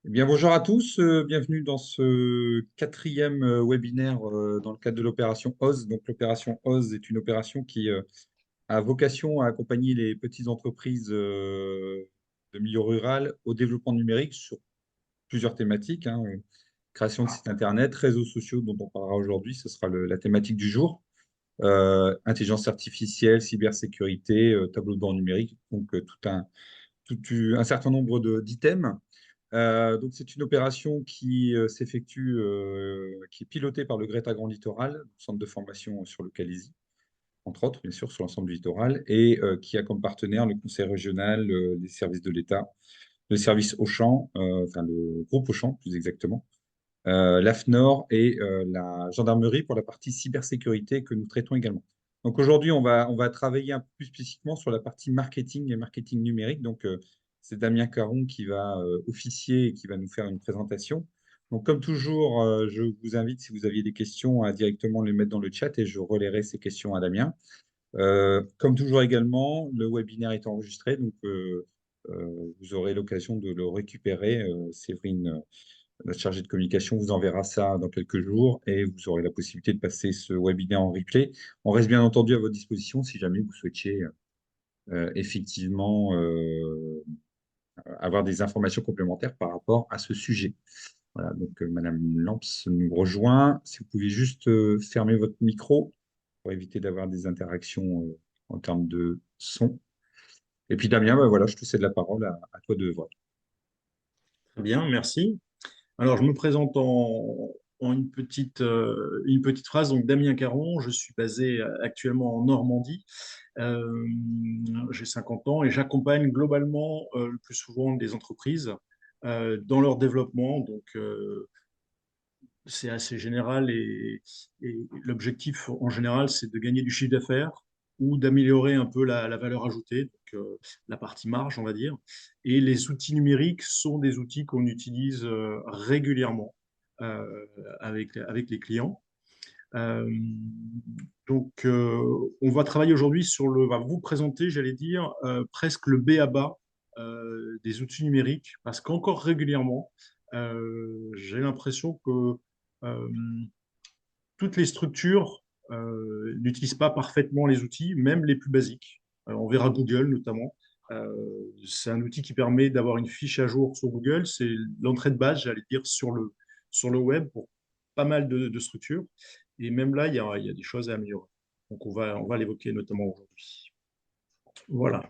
Eh bien, bonjour à tous, bienvenue dans ce quatrième webinaire dans le cadre de l'opération OZ. Donc, l'opération OZ est une opération qui a vocation à accompagner les petites entreprises de milieu rural au développement numérique sur plusieurs thématiques, hein, création de sites internet, réseaux sociaux dont on parlera aujourd'hui, ce sera la thématique du jour, intelligence artificielle, cybersécurité, tableau de bord numérique, donc un certain nombre d'items. Donc, c'est une opération qui s'effectue, qui est pilotée par le Greta Grand Littoral, centre de formation sur le Calaisis, entre autres, bien sûr, sur l'ensemble du littoral, et qui a comme partenaire le Conseil régional, les services de l'État, le service Auchan, enfin le groupe Auchan, plus exactement, l'AFNOR et la gendarmerie pour la partie cybersécurité que nous traitons également. Donc aujourd'hui, on va travailler un peu plus spécifiquement sur la partie marketing et marketing numérique. Donc c'est Damien Caron qui va officier et qui va nous faire une présentation. Donc comme toujours, je vous invite, si vous aviez des questions, à directement les mettre dans le chat et je relayerai ces questions à Damien. Comme toujours également, le webinaire est enregistré, donc vous aurez l'occasion de le récupérer. Séverine, notre chargé de communication, vous enverra ça dans quelques jours et vous aurez la possibilité de passer ce webinaire en replay. On reste bien entendu à votre disposition si jamais vous souhaitiez effectivement avoir des informations complémentaires par rapport à ce sujet. Voilà, donc Madame Lamps nous rejoint. Si vous pouvez juste fermer votre micro pour éviter d'avoir des interactions en termes de son. Et puis Damien, bah, voilà, je te cède la parole à toi de voir. Très bien, merci. Alors, je me présente en une petite phrase. Donc, Damien Caron, je suis basé actuellement en Normandie. Euh, j'ai 50 ans et j'accompagne globalement le plus souvent des entreprises dans leur développement. Donc, c'est assez général et l'objectif en général, c'est de gagner du chiffre d'affaires ou d'améliorer un peu la valeur ajoutée, donc la partie marge, on va dire. Et les outils numériques sont des outils qu'on utilise régulièrement euh, avec les clients. Euh, on va travailler aujourd'hui on va vous présenter, j'allais dire, presque le B.A.-ba des outils numériques, parce qu'encore régulièrement, j'ai l'impression que euh, toutes les structures n'utilisent pas parfaitement les outils, même les plus basiques. On verra Google notamment. C'est un outil qui permet d'avoir une fiche à jour sur Google. C'est l'entrée de base, j'allais dire, sur le web pour pas mal de structures. Et même là, il y a des choses à améliorer. Donc, on va l'évoquer notamment aujourd'hui. Voilà.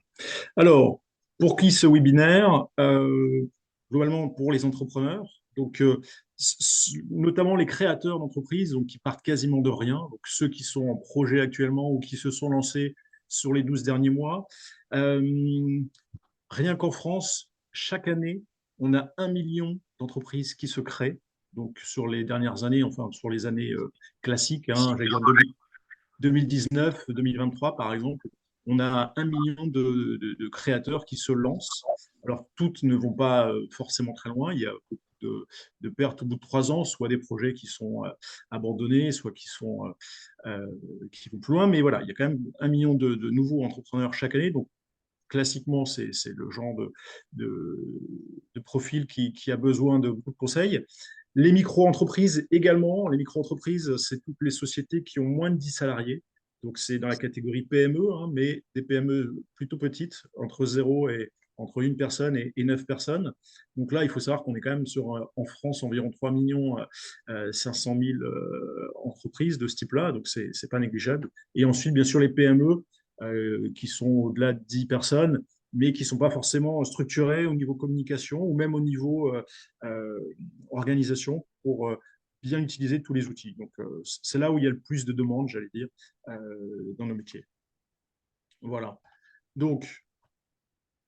Alors, pour qui ce webinaire? Globalement, pour les entrepreneurs, donc notamment les créateurs d'entreprises, donc qui partent quasiment de rien, donc ceux qui sont en projet actuellement ou qui se sont lancés sur les 12 derniers mois. Euh, Rien qu'en France, chaque année, on a 1 million d'entreprises qui se créent. Donc sur les dernières années, enfin sur les années classiques, hein, j'allais dire 2019, 2023 par exemple, on a 1 million de créateurs qui se lancent. Alors, toutes ne vont pas forcément très loin. Il y a beaucoup de pertes au bout de 3 ans, soit des projets qui sont abandonnés, soit qui vont plus loin. Mais voilà, il y a quand même 1 million de nouveaux entrepreneurs chaque année. Donc, classiquement, c'est le genre de, de profil qui a besoin de beaucoup de conseils. Les micro-entreprises également. Les micro-entreprises, c'est toutes les sociétés qui ont moins de 10 salariés. Donc, c'est dans la catégorie PME, hein, mais des PME plutôt petites, entre une personne et 9 personnes. Donc là, il faut savoir qu'on est quand même en France, environ 3 millions 500 000 entreprises de ce type-là. Donc, c'est pas négligeable. Et ensuite, bien sûr, les PME qui sont au-delà de 10 personnes, mais qui ne sont pas forcément structurées au niveau communication ou même au niveau euh, organisation pour bien utiliser tous les outils. Donc, c'est là où il y a le plus de demandes, j'allais dire, dans nos métiers. Voilà. Donc,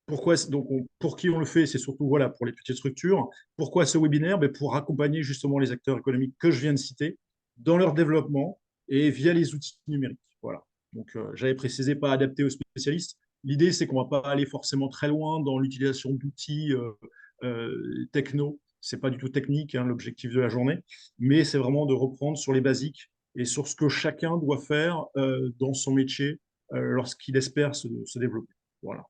pour qui on le fait? C'est surtout voilà, pour les petites structures. Pourquoi ce webinaire? Ben, pour accompagner justement les acteurs économiques que je viens de citer dans leur développement et via les outils numériques. Voilà. Donc, j'avais précisé pas adapté aux spécialistes. L'idée, c'est qu'on ne va pas aller forcément très loin dans l'utilisation d'outils techno. Ce n'est pas du tout technique, hein, l'objectif de la journée, mais c'est vraiment de reprendre sur les basiques et sur ce que chacun doit faire dans son métier lorsqu'il espère se développer. Voilà.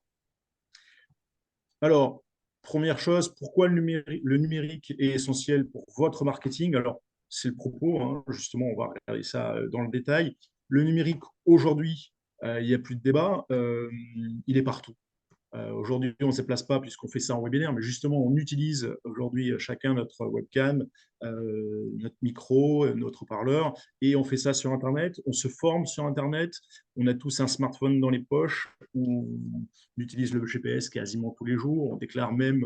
Alors, première chose, pourquoi le numérique est essentiel pour votre marketing? Alors, c'est le propos, hein, justement, on va regarder ça dans le détail. Le numérique, aujourd'hui, il n'y a plus de débat, il est partout. Aujourd'hui, on ne se déplace pas puisqu'on fait ça en webinaire, mais justement, on utilise aujourd'hui chacun notre webcam, notre micro, notre parleur, et on fait ça sur Internet. On se forme sur Internet. On a tous un smartphone dans les poches. On utilise le GPS quasiment tous les jours. On déclare même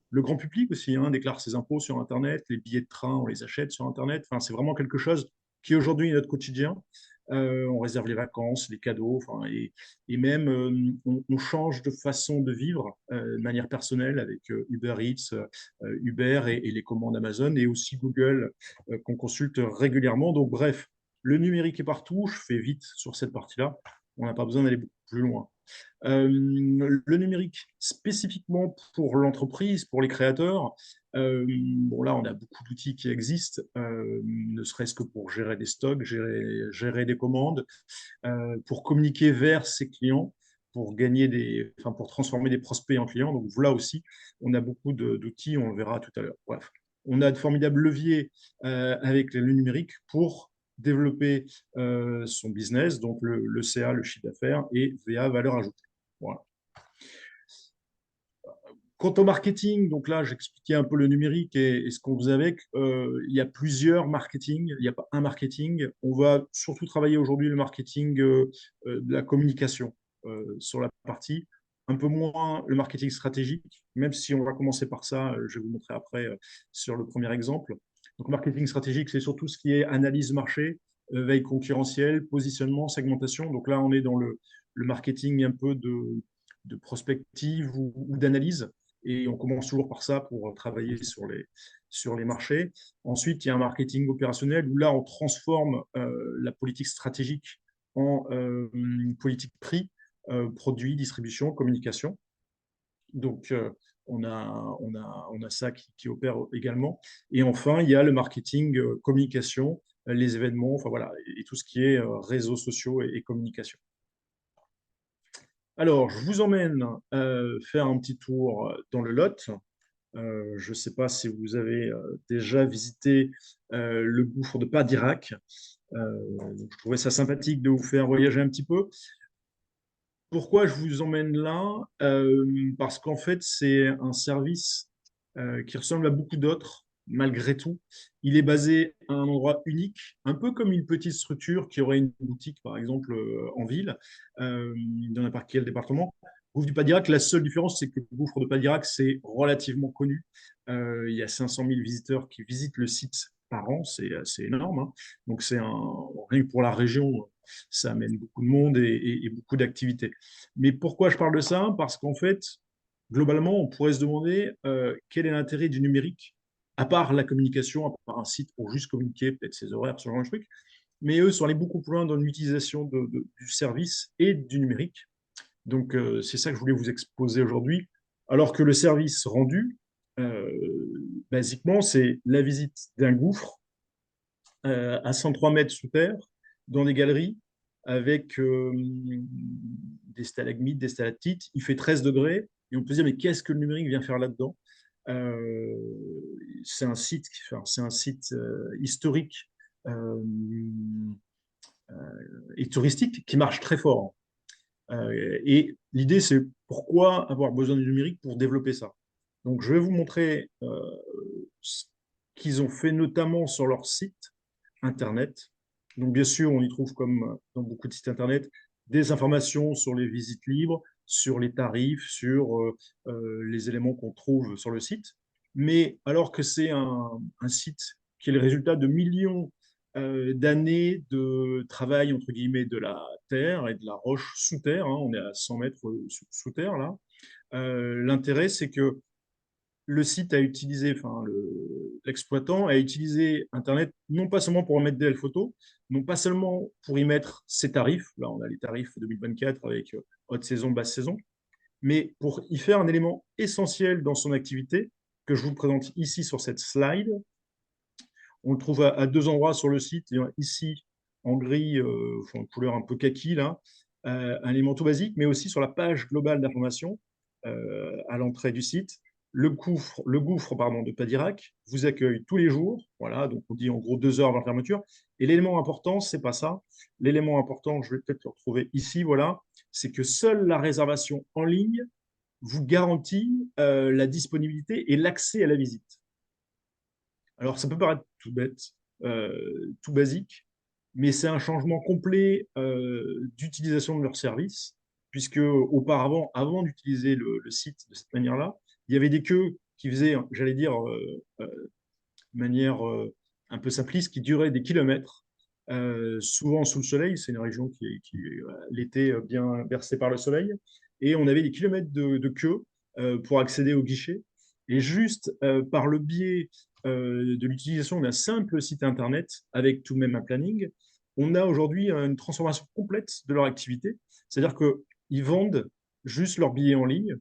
le grand public aussi, hein, déclare ses impôts sur Internet. Les billets de train, on les achète sur Internet. Enfin, c'est vraiment quelque chose qui aujourd'hui est notre quotidien. On réserve les vacances, les cadeaux, enfin, et même on change de façon de vivre de manière personnelle avec Uber Eats, Uber et les commandes Amazon et aussi Google qu'on consulte régulièrement. Donc bref, le numérique est partout. Je fais vite sur cette partie-là. On n'a pas besoin d'aller beaucoup plus loin. Le numérique spécifiquement pour l'entreprise, pour les créateurs, bon là on a beaucoup d'outils qui existent, ne serait-ce que pour gérer des stocks, gérer des commandes, pour communiquer vers ses clients, pour gagner enfin, pour transformer des prospects en clients. Donc là aussi, on a beaucoup d'outils, on le verra tout à l'heure. Bref, on a de formidables leviers avec le numérique pour développer son business, donc le CA, le chiffre d'affaires, et VA, valeur ajoutée. Voilà. Quant au marketing, donc là, j'expliquais un peu le numérique et ce qu'on faisait avec. Il y a plusieurs marketing, il n'y a pas un marketing. On va surtout travailler aujourd'hui le marketing de la communication sur la partie, un peu moins le marketing stratégique, même si on va commencer par ça, je vais vous montrer après sur le premier exemple. Donc, marketing stratégique, c'est surtout ce qui est analyse marché, veille concurrentielle, positionnement, segmentation. Donc là, on est dans le marketing un peu de prospective ou d'analyse. Et on commence toujours par ça pour travailler sur les marchés. Ensuite, il y a un marketing opérationnel où là, on transforme la politique stratégique en politique prix, produit, distribution, communication. Donc, on a ça qui opère également. Et enfin, il y a le marketing communication, les événements, enfin voilà, et tout ce qui est réseaux sociaux et communication. Alors, je vous emmène faire un petit tour dans le Lot. Je ne sais pas si vous avez déjà visité le gouffre de Padirac. Je trouvais ça sympathique de vous faire voyager un petit peu. Pourquoi je vous emmène là? Parce qu'en fait, c'est un service qui ressemble à beaucoup d'autres, malgré tout. Il est basé à un endroit unique, un peu comme une petite structure qui aurait une boutique, par exemple, en ville, dans n'importe quel département. Gouffre du Padirac, la seule différence, c'est que le gouffre de Padirac, c'est relativement connu. Il y a 500 000 visiteurs qui visitent le site par an, c'est énorme, hein. Donc, rien que pour la région, ça amène beaucoup de monde et beaucoup d'activités. Mais pourquoi je parle de ça? Parce qu'en fait, globalement, on pourrait se demander quel est l'intérêt du numérique, à part la communication, à part un site pour juste communiquer, peut-être ses horaires, ce genre de truc. Mais eux sont allés beaucoup plus loin dans l'utilisation du service et du numérique. Donc, c'est ça que je voulais vous exposer aujourd'hui. Alors que le service rendu, euh, basiquement, c'est la visite d'un gouffre à 103 mètres sous terre, dans des galeries, avec des stalagmites, des stalactites. Il fait 13 degrés, et on peut se dire, mais qu'est-ce que le numérique vient faire là-dedans? euh, c'est un site, enfin, c'est un site historique euh, et touristique qui marche très fort. Et l'idée, c'est pourquoi avoir besoin du numérique pour développer ça. Donc, je vais vous montrer ce qu'ils ont fait notamment sur leur site Internet. Donc, bien sûr, on y trouve, comme dans beaucoup de sites Internet, des informations sur les visites libres, sur les tarifs, sur les éléments qu'on trouve sur le site. Mais alors que c'est un site qui est le résultat de millions d'années de travail, entre guillemets, de la terre et de la roche sous terre, hein, on est à 100 mètres sous terre, là. L'intérêt, c'est que le site a utilisé, enfin, l'exploitant a utilisé Internet non pas seulement pour mettre des belles photos, non pas seulement pour y mettre ses tarifs, là on a les tarifs 2024 avec haute saison, basse saison, mais pour y faire un élément essentiel dans son activité que je vous présente ici sur cette slide. On le trouve à deux endroits sur le site, et ici en gris, en couleur un peu kaki, là, un élément tout basique, mais aussi sur la page globale d'information à l'entrée du site. Le gouffre pardon, de Padirac vous accueille tous les jours. Voilà, donc on dit en gros 2 heures avant la fermeture. Et l'élément important, c'est pas ça. L'élément important, je vais peut-être le retrouver ici, voilà, c'est que seule la réservation en ligne vous garantit la disponibilité et l'accès à la visite. Alors, ça peut paraître tout bête, tout basique, mais c'est un changement complet d'utilisation de leur service, puisque auparavant, avant d'utiliser le site de cette manière-là, il y avait des queues qui faisaient, j'allais dire, de manière un peu simpliste, qui duraient des kilomètres, souvent sous le soleil. C'est une région qui l'été bien bercée par le soleil, et on avait des kilomètres de queue pour accéder au guichet. Et juste par le biais de l'utilisation d'un simple site internet avec tout de même un planning, on a aujourd'hui une transformation complète de leur activité. C'est-à-dire qu'ils vendent juste leurs billets en ligne,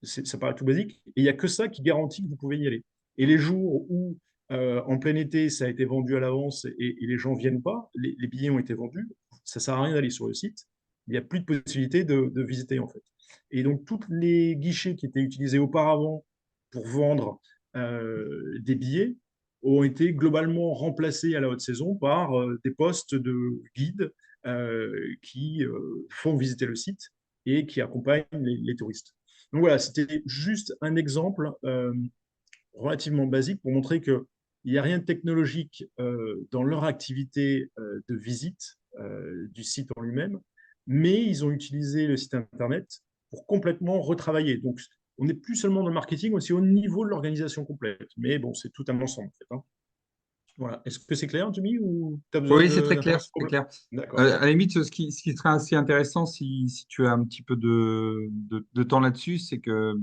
ça paraît tout basique, et il n'y a que ça qui garantit que vous pouvez y aller. Et les jours où, en plein été, ça a été vendu à l'avance et les gens ne viennent pas, les billets ont été vendus, ça ne sert à rien d'aller sur le site, il n'y a plus de possibilité de visiter en fait. Et donc, tous les guichets qui étaient utilisés auparavant pour vendre des billets ont été globalement remplacés à la haute saison par des postes de guides qui font visiter le site et qui accompagnent les touristes. Donc voilà, c'était juste un exemple relativement basique pour montrer qu'il n'y a rien de technologique dans leur activité de visite du site en lui-même, mais ils ont utilisé le site Internet pour complètement retravailler. Donc, on n'est plus seulement dans le marketing, aussi au niveau de l'organisation complète. Mais bon, c'est tout un ensemble, en fait, hein. Voilà. Est-ce que c'est clair, Jimmy, ou tu as besoin Oui, c'est très clair, d'informations c'est très clair. D'accord. À la limite, ce qui serait assez intéressant si tu as un petit peu de temps là-dessus, c'est que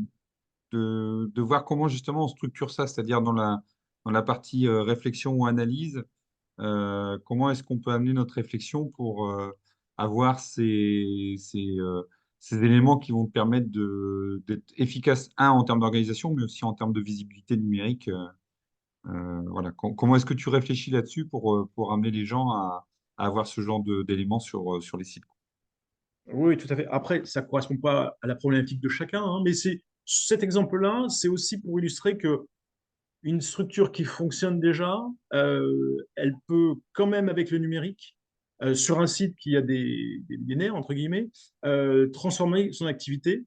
de voir comment justement on structure ça, c'est-à-dire dans la partie réflexion ou analyse, comment est-ce qu'on peut amener notre réflexion pour avoir ces éléments qui vont te permettre d'être efficace, en termes d'organisation, mais aussi en termes de visibilité numérique. Voilà. Comment est-ce que tu réfléchis là-dessus pour amener les gens à avoir ce genre d'éléments sur les sites? Oui, tout à fait. Après, ça ne correspond pas à la problématique de chacun, hein, mais cet exemple-là, c'est aussi pour illustrer que une structure qui fonctionne déjà, elle peut quand même avec le numérique, sur un site qui a des millénaires, entre guillemets, transformer son activité.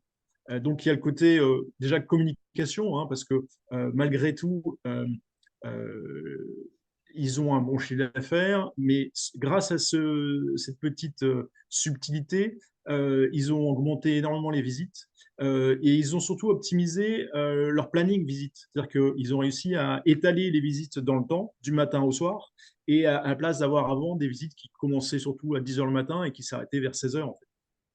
Donc il y a le côté déjà communication, hein, parce que malgré tout, ils ont un bon chiffre d'affaires, mais grâce à cette petite subtilité, ils ont augmenté énormément les visites et ils ont surtout optimisé leur planning visite. C'est-à-dire qu'ils ont réussi à étaler les visites dans le temps, du matin au soir, et à la place d'avoir avant des visites qui commençaient surtout à 10 heures le matin et qui s'arrêtaient vers 16 heures en fait.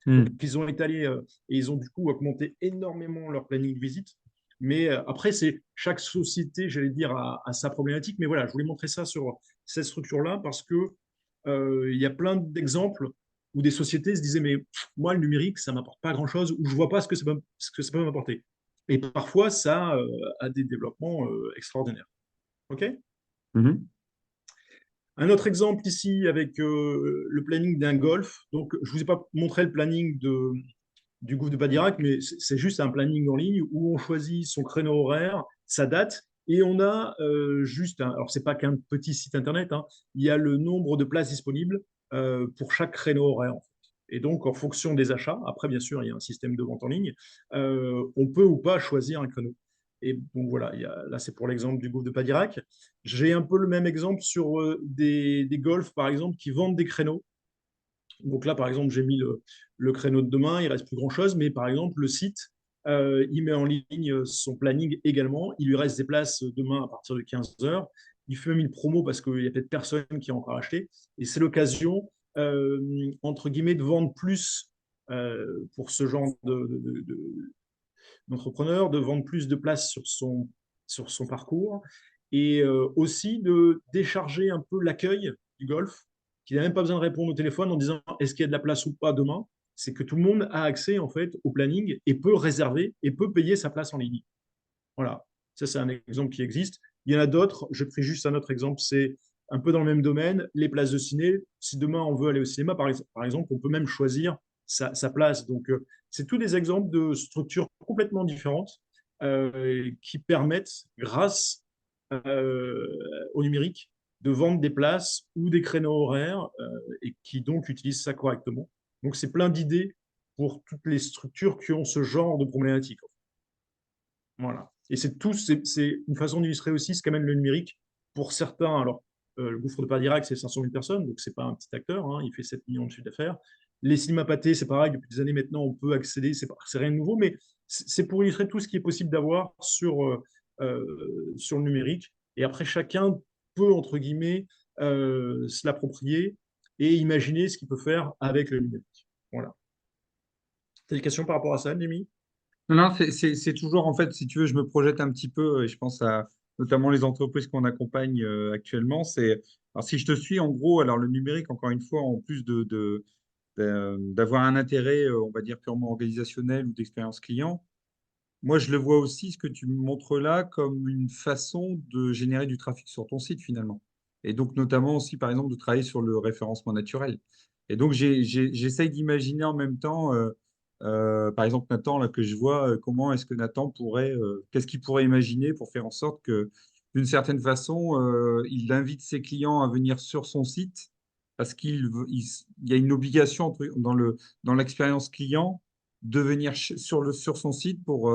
Donc, Hmm. ils ont étalé et ils ont du coup augmenté énormément leur planning de visite. Mais après, c'est chaque société, j'allais dire, a sa problématique. Mais voilà, je voulais montrer ça sur cette structure-là parce que il y a plein d'exemples où des sociétés se disaient, mais moi, le numérique, ça m'apporte pas grand-chose, ou je vois pas ce que ça peut m'apporter. Et parfois, ça a des développements extraordinaires. OK. Mhm. Un autre exemple ici avec le planning d'un golf. Donc, je ne vous ai pas montré le planning du gouffre de Badirac, mais c'est juste un planning en ligne où on choisit son créneau horaire, sa date, et on a juste, alors c'est pas qu'un petit site internet, hein, il y a le nombre de places disponibles pour chaque créneau horaire, en fait. Et donc, en fonction des achats, après, bien sûr, il y a un système de vente en ligne, on peut ou pas choisir un créneau. Et donc voilà, là c'est pour l'exemple du gouffre de Padirac. J'ai un peu le même exemple sur des golfs, par exemple, qui vendent des créneaux. Donc là, par exemple, j'ai mis le créneau de demain, il reste plus grand-chose, mais par exemple, le site, il met en ligne son planning également. Il lui reste des places demain à partir de 15 heures. Il fait même une promo parce qu'il y a peut-être personne qui a encore acheté. Et c'est l'occasion, entre guillemets, de vendre plus pour ce genre d'entrepreneur, de vendre plus de places sur son parcours et aussi de décharger un peu l'accueil du golf, qui n'a même pas besoin de répondre au téléphone en disant est-ce qu'il y a de la place ou pas demain. C'est que tout le monde a accès en fait au planning et peut réserver et peut payer sa place en ligne. Voilà, ça c'est un exemple qui existe. Il y en a d'autres, je pris juste un autre exemple, c'est un peu dans le même domaine, les places de ciné. Si demain on veut aller au cinéma, par exemple, on peut même choisir sa place. Donc, c'est tous des exemples de structures complètement différentes qui permettent, grâce au numérique, de vendre des places ou des créneaux horaires et qui donc utilisent ça correctement. Donc, c'est plein d'idées pour toutes les structures qui ont ce genre de problématique. Voilà. Et c'est une façon d'illustrer aussi ce qu'amène le numérique pour certains. Alors, le Gouffre de Padirac, c'est 500 000 personnes, donc c'est pas un petit acteur, hein, il fait 7 millions de chiffre d'affaires. Les cinémas pâtés, c'est pareil, depuis des années maintenant, on peut accéder, c'est rien de nouveau, mais c'est pour illustrer tout ce qui est possible d'avoir sur le numérique. Et après, chacun peut, entre guillemets, se l'approprier et imaginer ce qu'il peut faire avec le numérique. Voilà. Tu as des questions par rapport à ça, Jimmy? Non, non, c'est toujours, en fait, si tu veux, je me projette un petit peu, et je pense à notamment les entreprises qu'on accompagne actuellement. Alors, si je te suis, en gros, alors le numérique, encore une fois, en plus d'avoir un intérêt, on va dire, purement organisationnel ou d'expérience client, moi, je le vois aussi, ce que tu me montres là, comme une façon de générer du trafic sur ton site, finalement. Et donc, notamment aussi, par exemple, de travailler sur le référencement naturel. Et donc, j'essaye d'imaginer en même temps, par exemple, Nathan, là, que je vois, comment est-ce que Nathan pourrait, qu'est-ce qu'il pourrait imaginer pour faire en sorte que, d'une certaine façon, il invite ses clients à venir sur son site, parce il y a une obligation dans l'expérience client de venir sur son site pour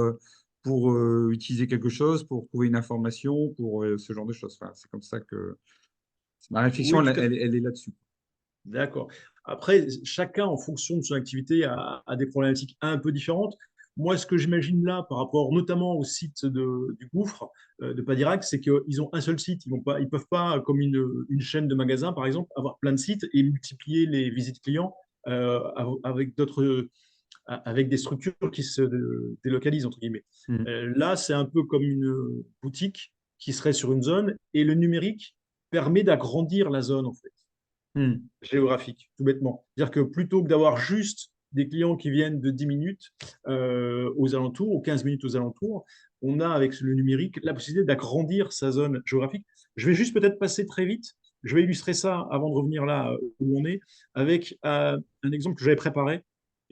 utiliser quelque chose, pour trouver une information, pour ce genre de choses. Enfin, c'est comme ça que ma réflexion, Oui, tout à fait. elle est là-dessus. D'accord. Après, chacun, en fonction de son activité, a des problématiques un peu différentes. Moi, ce que j'imagine là, par rapport notamment au site du Gouffre de Padirac, c'est qu'ils ont un seul site. Ils peuvent pas, comme une chaîne de magasins, par exemple, avoir plein de sites et multiplier les visites clients avec avec des structures qui se délocalisent, entre guillemets. Mm. Là, c'est un peu comme une boutique qui serait sur une zone et le numérique permet d'agrandir la zone, en fait Mm. géographique, tout bêtement. C'est-à-dire que plutôt que d'avoir juste des clients qui viennent de 10 minutes aux alentours, ou 15 minutes aux alentours, on a avec le numérique la possibilité d'agrandir sa zone géographique. Je vais juste peut-être passer très vite. Je vais illustrer ça avant de revenir là où on est, avec un exemple que j'avais préparé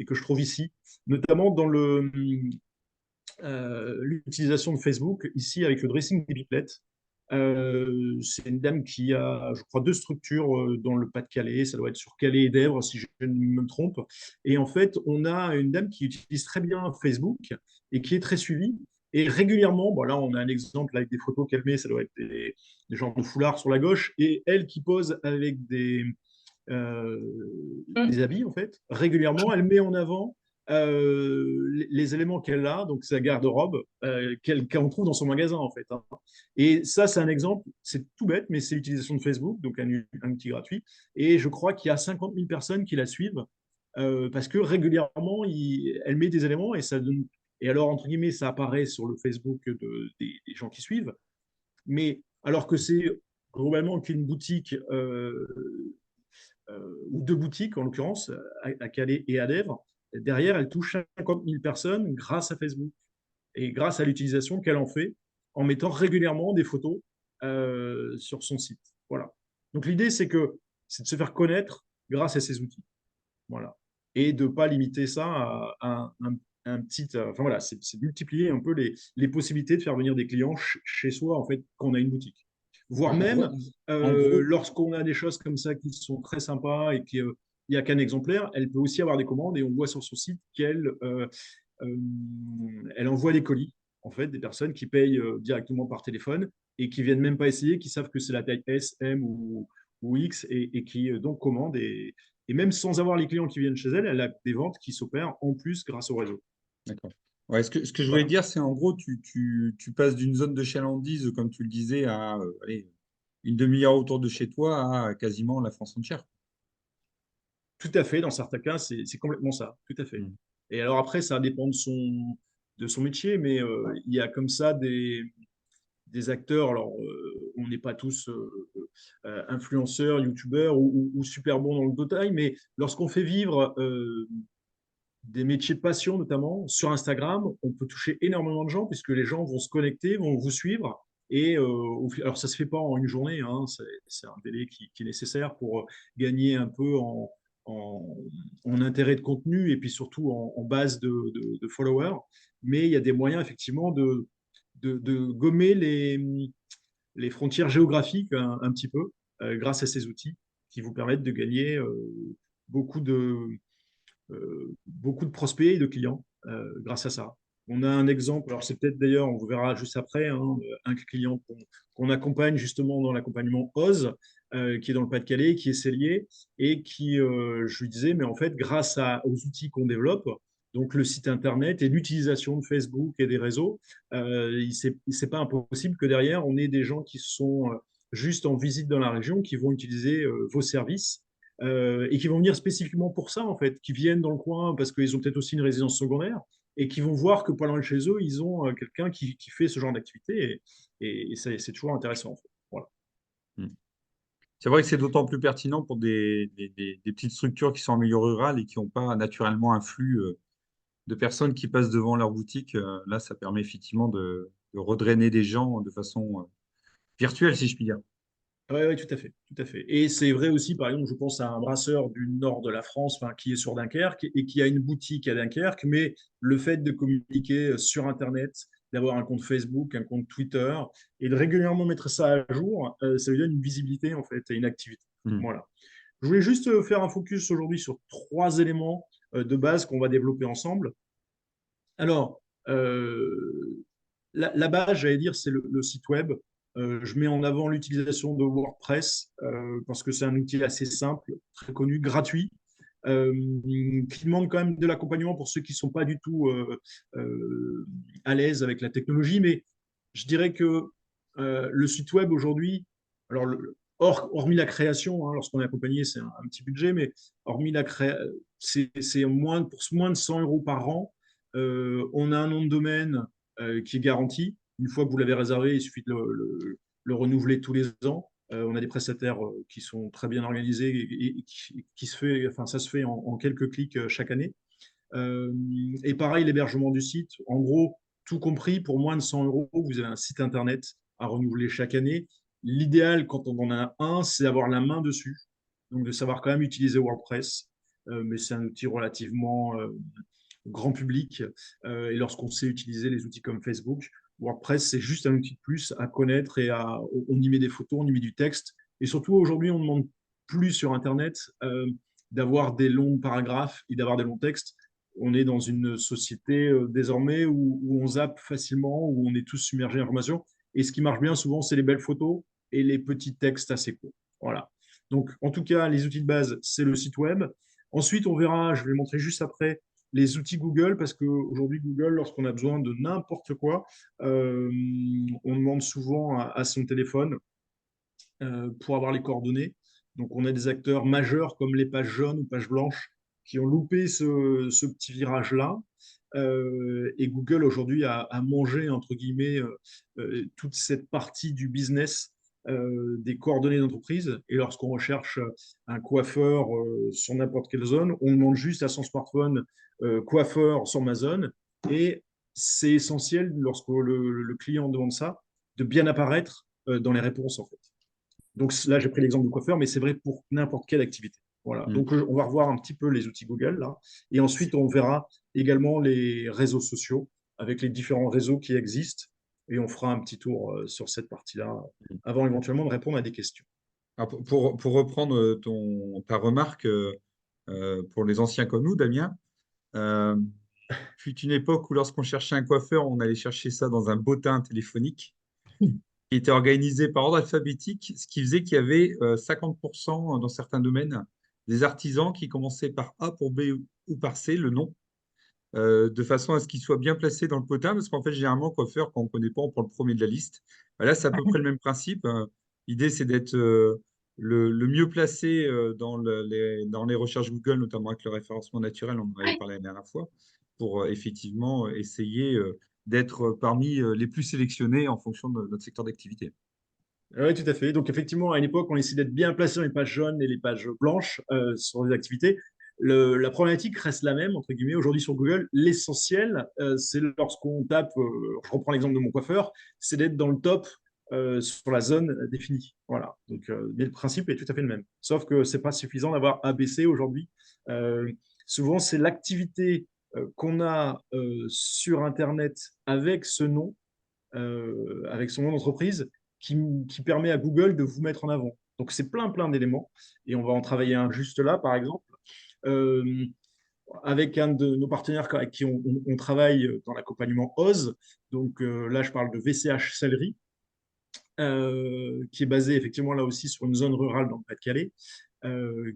et que je trouve ici, notamment dans l'utilisation de Facebook, ici avec le dressing des pipelettes. C'est une dame qui a, je crois, deux structures dans le Pas-de-Calais. Ça doit être sur Calais et Dèvres, si je ne me trompe. Et en fait, on a une dame qui utilise très bien Facebook et qui est très suivie. Et régulièrement, bon là, on a un exemple avec des photos qu'elle met, ça doit être des genres de foulards sur la gauche, et elle qui pose avec euh, des habits, en fait. Régulièrement, elle met en avant les éléments qu'elle a, donc sa garde-robe, qu'on trouve dans son magasin, en fait. Hein. Et ça, c'est un exemple, c'est tout bête, mais c'est l'utilisation de Facebook, donc un outil gratuit. Et je crois qu'il y a 50 000 personnes qui la suivent parce que régulièrement, elle met des éléments et ça donne. Et alors, entre guillemets, ça apparaît sur le Facebook des gens qui suivent. Mais alors que c'est globalement qu'une boutique ou deux boutiques, en l'occurrence, à Calais et à Dèvres, derrière, elle touche 50 000 personnes grâce à Facebook et grâce à l'utilisation qu'elle en fait en mettant régulièrement des photos sur son site. Voilà. Donc l'idée, c'est de se faire connaître grâce à ces outils. Voilà. Et de ne pas limiter ça à un petit. Enfin voilà, c'est de multiplier un peu les possibilités de faire venir des clients chez soi, en fait, quand on a une boutique. Voire Ouais, même, en gros, lorsqu'on a des choses comme ça qui sont très sympas et qu'il n'y a qu'un exemplaire, elle peut aussi avoir des commandes et on voit sur son site euh, elle envoie des colis, en fait, des personnes qui payent directement par téléphone et qui viennent même pas essayer, qui savent que c'est la taille S, M ou X et qui donc commandent. Et même sans avoir les clients qui viennent chez elle, elle a des ventes qui s'opèrent en plus grâce au réseau. d'accord. Ouais, ce que je voulais Voilà. dire, c'est en gros, tu passes d'une zone de chalandise, comme tu le disais, à allez, une demi-heure autour de chez toi à quasiment la France entière. Tout à fait, dans certains cas, c'est complètement ça, tout à fait. Mm. Et alors après, ça dépend de son métier, mais il y a comme ça des acteurs. Alors, on n'est pas tous influenceurs, youtubeurs ou super bons dans le détail, mais lorsqu'on fait vivre des métiers de passion, notamment sur Instagram, on peut toucher énormément de gens puisque les gens vont se connecter, vont vous suivre. Et alors, ça ne se fait pas en une journée, hein, c'est un délai qui est nécessaire pour gagner un peu en, en intérêt de contenu et puis surtout en base de followers. Mais il y a des moyens effectivement de gommer les frontières géographiques un petit peu grâce à ces outils qui vous permettent de gagner beaucoup de, beaucoup de prospects et de clients grâce à ça. On a un exemple, alors c'est peut-être d'ailleurs, on vous verra juste après, hein, un client qu'on accompagne justement dans l'accompagnement OZ, qui est dans le Pas-de-Calais, qui est cellier, et qui, je lui disais, mais en fait, aux outils qu'on développe, donc le site internet et l'utilisation de Facebook et des réseaux, c'est pas impossible que derrière, on ait des gens qui sont juste en visite dans la région, qui vont utiliser vos services et qui vont venir spécifiquement pour ça, en fait, qui viennent dans le coin parce qu'ils ont peut-être aussi une résidence secondaire et qui vont voir que pas loin de chez eux, ils ont quelqu'un qui fait ce genre d'activité et c'est toujours intéressant, en fait. Voilà. Mm. C'est vrai que c'est d'autant plus pertinent pour des petites structures qui sont en milieu rural et qui n'ont pas naturellement un flux de personnes qui passent devant leur boutique. Là, ça permet effectivement de redrainer des gens de façon virtuelle, si je puis dire. Oui, ouais, tout à fait, tout à fait. Et c'est vrai aussi, par exemple, je pense à un brasseur du nord de la France, enfin, qui est sur Dunkerque et qui a une boutique à Dunkerque, mais le fait de communiquer sur Internet, d'avoir un compte Facebook, un compte Twitter, et de régulièrement mettre ça à jour, ça lui donne une visibilité, en fait, et une activité. Mm. Voilà. Je voulais juste faire un focus aujourd'hui sur trois éléments de base qu'on va développer ensemble. Alors, la base, j'allais dire, c'est le site web. Je mets en avant l'utilisation de WordPress parce que c'est un outil assez simple, très connu, gratuit, euh, qui demande quand même de l'accompagnement pour ceux qui ne sont pas du tout à l'aise avec la technologie. Mais je dirais que le site web aujourd'hui, alors hormis la création, hein, lorsqu'on est accompagné, c'est un petit budget, mais hormis la création, c'est pour moins de 100 euros par an. On a un nom de domaine qui est garanti. Une fois que vous l'avez réservé, il suffit de le renouveler tous les ans. On a des prestataires qui sont très bien organisés et qui se fait, enfin, ça se fait en quelques clics chaque année. Euh, et pareil, l'hébergement du site. En gros, tout compris, pour moins de 100 euros, vous avez un site internet à renouveler chaque année. L'idéal, quand on en a un, c'est d'avoir la main dessus, donc de savoir quand même utiliser WordPress. Mais c'est un outil relativement grand public. Et lorsqu'on sait utiliser les outils comme Facebook, WordPress, c'est juste un outil de plus à connaître et on y met des photos, on y met du texte. Et surtout, aujourd'hui, on ne demande plus sur Internet d'avoir des longs paragraphes et d'avoir des longs textes. On est dans une société désormais où on zappe facilement, où on est tous submergés d'informations. Et ce qui marche bien souvent, c'est les belles photos et les petits textes assez courts. Voilà. Donc, en tout cas, les outils de base, c'est le site web. Ensuite, on verra, je vais montrer juste après, les outils Google, parce qu'aujourd'hui, Google, lorsqu'on a besoin de n'importe quoi, on demande souvent à son téléphone pour avoir les coordonnées. Donc, on a des acteurs majeurs comme les pages jaunes ou pages blanches qui ont loupé ce petit virage-là. Et Google, aujourd'hui, a mangé, entre guillemets, toute cette partie du business des coordonnées d'entreprise. Et lorsqu'on recherche un coiffeur sur n'importe quelle zone, on demande juste à son smartphone coiffeur sur ma zone. Et c'est essentiel, lorsque le client demande ça, de bien apparaître dans les réponses, en fait. Donc là, j'ai pris l'exemple du coiffeur, mais c'est vrai pour n'importe quelle activité. Voilà. Mm. Donc on va revoir un petit peu les outils Google là. Et ensuite, on verra également les réseaux sociaux avec les différents réseaux qui existent. Et on fera un petit tour sur cette partie-là avant éventuellement de répondre à des questions. Alors, pour reprendre ta remarque, pour les anciens comme nous, Damien, euh, fut une époque où lorsqu'on cherchait un coiffeur, on allait chercher ça dans un bottin téléphonique qui était organisé par ordre alphabétique, ce qui faisait qu'il y avait 50% dans certains domaines des artisans qui commençaient par A pour B ou par C, le nom, de façon à ce qu'il soit bien placé dans le potin, parce qu'en fait, généralement, coiffeur, quand on ne connaît pas, on prend le premier de la liste. Là, c'est à peu près le même principe. L'idée, c'est d'être le mieux placé dans les recherches Google, notamment avec le référencement naturel, on en avait parlé la dernière fois, pour effectivement essayer d'être parmi les plus sélectionnés en fonction de notre secteur d'activité. Oui, tout à fait. Donc, effectivement, à une époque, on essayait d'être bien placé dans les pages jaunes et les pages blanches sur les activités. La problématique reste la même, entre guillemets, aujourd'hui sur Google. L'essentiel, c'est lorsqu'on tape, je reprends l'exemple de mon coiffeur, c'est d'être dans le top sur la zone définie. Voilà. Donc, mais le principe est tout à fait le même. Sauf que c'est pas suffisant d'avoir ABC aujourd'hui. Euh, Souvent, c'est l'activité qu'on a sur Internet avec ce nom, avec son nom d'entreprise, qui permet à Google de vous mettre en avant. Donc, c'est plein d'éléments. Et on va en travailler un juste là, par exemple. Euh, Avec un de nos partenaires avec qui on travaille dans l'accompagnement OZ. Donc là, je parle de VCH Sellerie, qui est basé effectivement là aussi sur une zone rurale dans le Pas-de-Calais,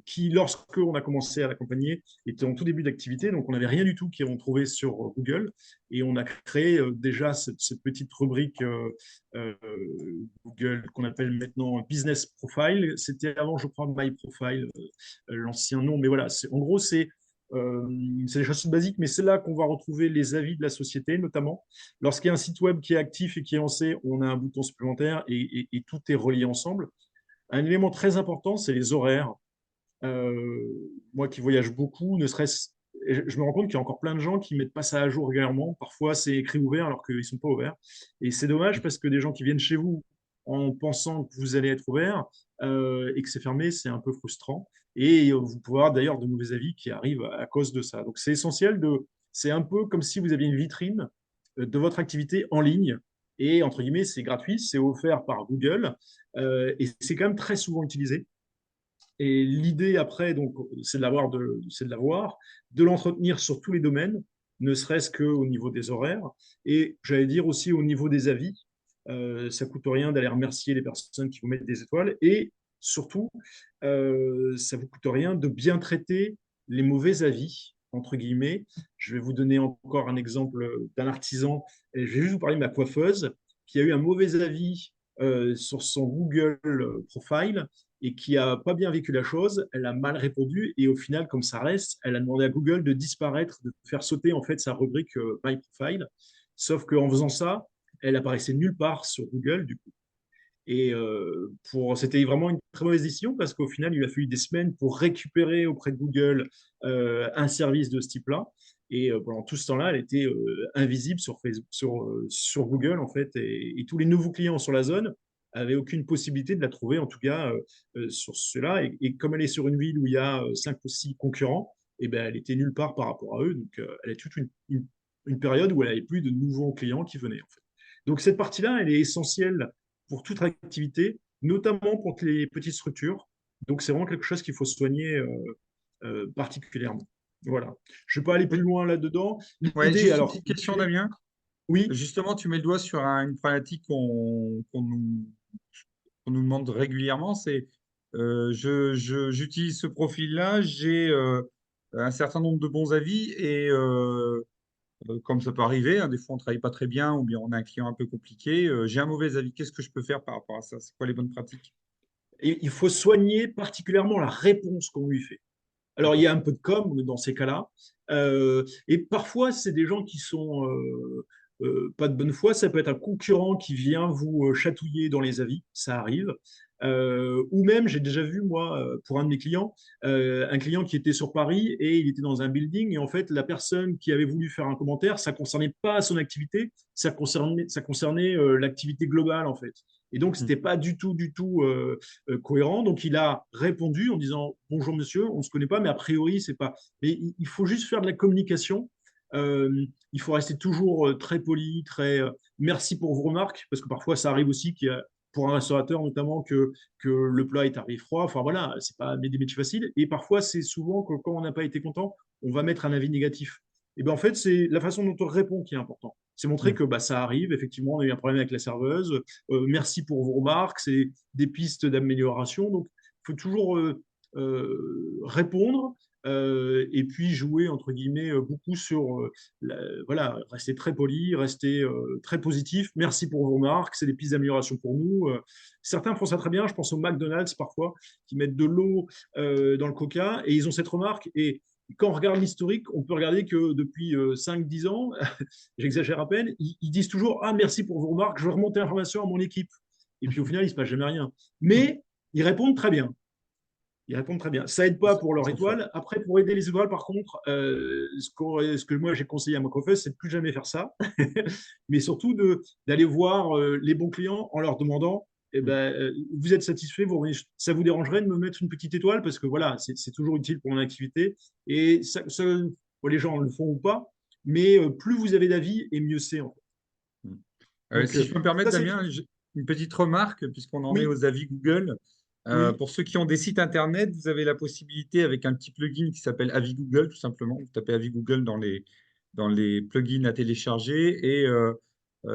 qui, lorsque on a commencé à l'accompagner, était en tout début d'activité, donc on n'avait rien du tout qui on trouvait sur Google, et on a créé déjà cette petite rubrique euh, Google qu'on appelle maintenant Business Profile. C'était avant, je crois, My Profile, l'ancien nom, mais voilà, en gros, c'est des choses basiques, mais c'est là qu'on va retrouver les avis de la société, notamment. Lorsqu'il y a un site web qui est actif et qui est lancé, on a un bouton supplémentaire et tout est relié ensemble. Un élément très important, c'est les horaires. Moi qui voyage beaucoup, ne serait-ce, je me rends compte qu'il y a encore plein de gens qui ne mettent pas ça à jour régulièrement. Parfois, c'est écrit ouvert alors qu'ils ne sont pas ouverts. Et c'est dommage parce que des gens qui viennent chez vous en pensant que vous allez être ouvert et que c'est fermé, c'est un peu frustrant. Et vous pouvez avoir d'ailleurs de mauvais avis qui arrivent à cause de ça. Donc c'est essentiel c'est un peu comme si vous aviez une vitrine de votre activité en ligne. Et entre guillemets, c'est gratuit, c'est offert par Google et c'est quand même très souvent utilisé. Et l'idée après, donc, c'est de l'avoir, de l'entretenir sur tous les domaines, ne serait-ce qu'au niveau des horaires, et j'allais dire aussi au niveau des avis. Ça coûte rien d'aller remercier les personnes qui vous mettent des étoiles, et surtout, ça vous coûte rien de bien traiter les mauvais avis, entre guillemets. Je vais vous donner encore un exemple d'un artisan, et je vais juste vous parler de ma coiffeuse, qui a eu un mauvais avis sur son Google Profile, et qui a pas bien vécu la chose, elle a mal répondu et au final, comme ça reste, elle a demandé à Google de disparaître, de faire sauter en fait sa rubrique My Profile. Sauf qu'en faisant ça, elle apparaissait nulle part sur Google du coup. Et c'était vraiment une très mauvaise décision parce qu'au final, il a fallu des semaines pour récupérer auprès de Google un service de ce type-là. Et pendant tout ce temps-là, elle était invisible sur Facebook, sur Google en fait, et tous les nouveaux clients sur la zone avaient aucune possibilité de la trouver, en tout cas sur cela. Et comme elle est sur une ville où il y a 5 ou 6 concurrents, et ben, elle était nulle part par rapport à eux. Donc, elle a toute une période où elle n'avait plus de nouveaux clients qui venaient. En fait. Donc, cette partie-là, elle est essentielle pour toute activité, notamment pour les petites structures. Donc, c'est vraiment quelque chose qu'il faut soigner particulièrement. Voilà. Je ne vais pas aller plus Oui. loin là-dedans. Ouais, L'idée, juste une alors, petite question, Damien. oui, Justement, tu mets le doigt sur une problématique qu'on nous demande régulièrement, c'est j'utilise ce profil-là, j'ai un certain nombre de bons avis et comme ça peut arriver, hein, des fois on travaille pas très bien ou bien on a un client un peu compliqué, j'ai un mauvais avis. Qu'est-ce que je peux faire par rapport à ça? C'est quoi les bonnes pratiques? il faut soigner particulièrement la réponse qu'on lui fait. Alors, il y D'accord. a un peu de com dans ces cas-là. Et parfois, c'est des gens qui sont pas de bonne foi. Ça peut être un concurrent qui vient vous chatouiller dans les avis. Ça arrive. Ou même, j'ai déjà vu, moi, pour un de mes clients, un client qui était sur Paris et il était dans un building. Et en fait, la personne qui avait voulu faire un commentaire, ça ne concernait pas son activité, ça concernait l'activité globale, en fait. Et donc, ce Hmm. n'était pas du tout cohérent. Donc, il a répondu en disant bonjour monsieur, on ne se connaît pas, mais a priori, c'est pas. Mais il faut juste faire de la communication. Il faut rester toujours très poli, très merci pour vos remarques, parce que parfois, ça arrive aussi qu'il y a, pour un restaurateur notamment que le plat est arrivé froid. Enfin voilà, c'est pas des métiers faciles. Et parfois, c'est souvent que quand on n'a pas été content, on va mettre un avis négatif. Et bien en fait, c'est la façon dont on répond qui est important. C'est montrer Hmm. que bah, ça arrive, effectivement, on a eu un problème avec la serveuse, merci pour vos remarques, c'est des pistes d'amélioration. Donc, il faut toujours répondre et puis jouer, entre guillemets, beaucoup sur, voilà, rester très poli, rester très positif. Merci pour vos remarques, c'est des pistes d'amélioration pour nous. Certains font ça très bien, je pense au McDonald's parfois, qui mettent de l'eau dans le coca et ils ont cette remarque. Et quand on regarde l'historique, on peut regarder que depuis 5-10 ans, j'exagère à peine, ils disent toujours ah, merci pour vos remarques, je vais remonter l'information à mon équipe. Et puis au final, il ne se passe jamais rien. Mais ils répondent très bien. Ils répondent très bien. Ça aide pas pour Ils leur sont forts. étoile. Après, pour aider les étoiles, par contre, ce que moi j'ai conseillé à Macrofest, c'est de plus jamais faire ça, mais surtout d'aller voir les bons clients en leur demandant, eh Mm. ben, vous êtes satisfait, ça vous dérangerait de me mettre une petite étoile parce que voilà, c'est toujours utile pour mon activité. Et bon, les gens le font ou pas, mais plus vous avez d'avis et mieux c'est en fait. Mm. Donc Si je peux me permettre, ça c'est Damien, une petite remarque, puisqu'on en est oui, aux avis Google. oui, Pour ceux qui ont des sites Internet, vous avez la possibilité, avec un petit plugin qui s'appelle Avis Google, tout simplement. Vous tapez Avis Google dans les plugins à télécharger et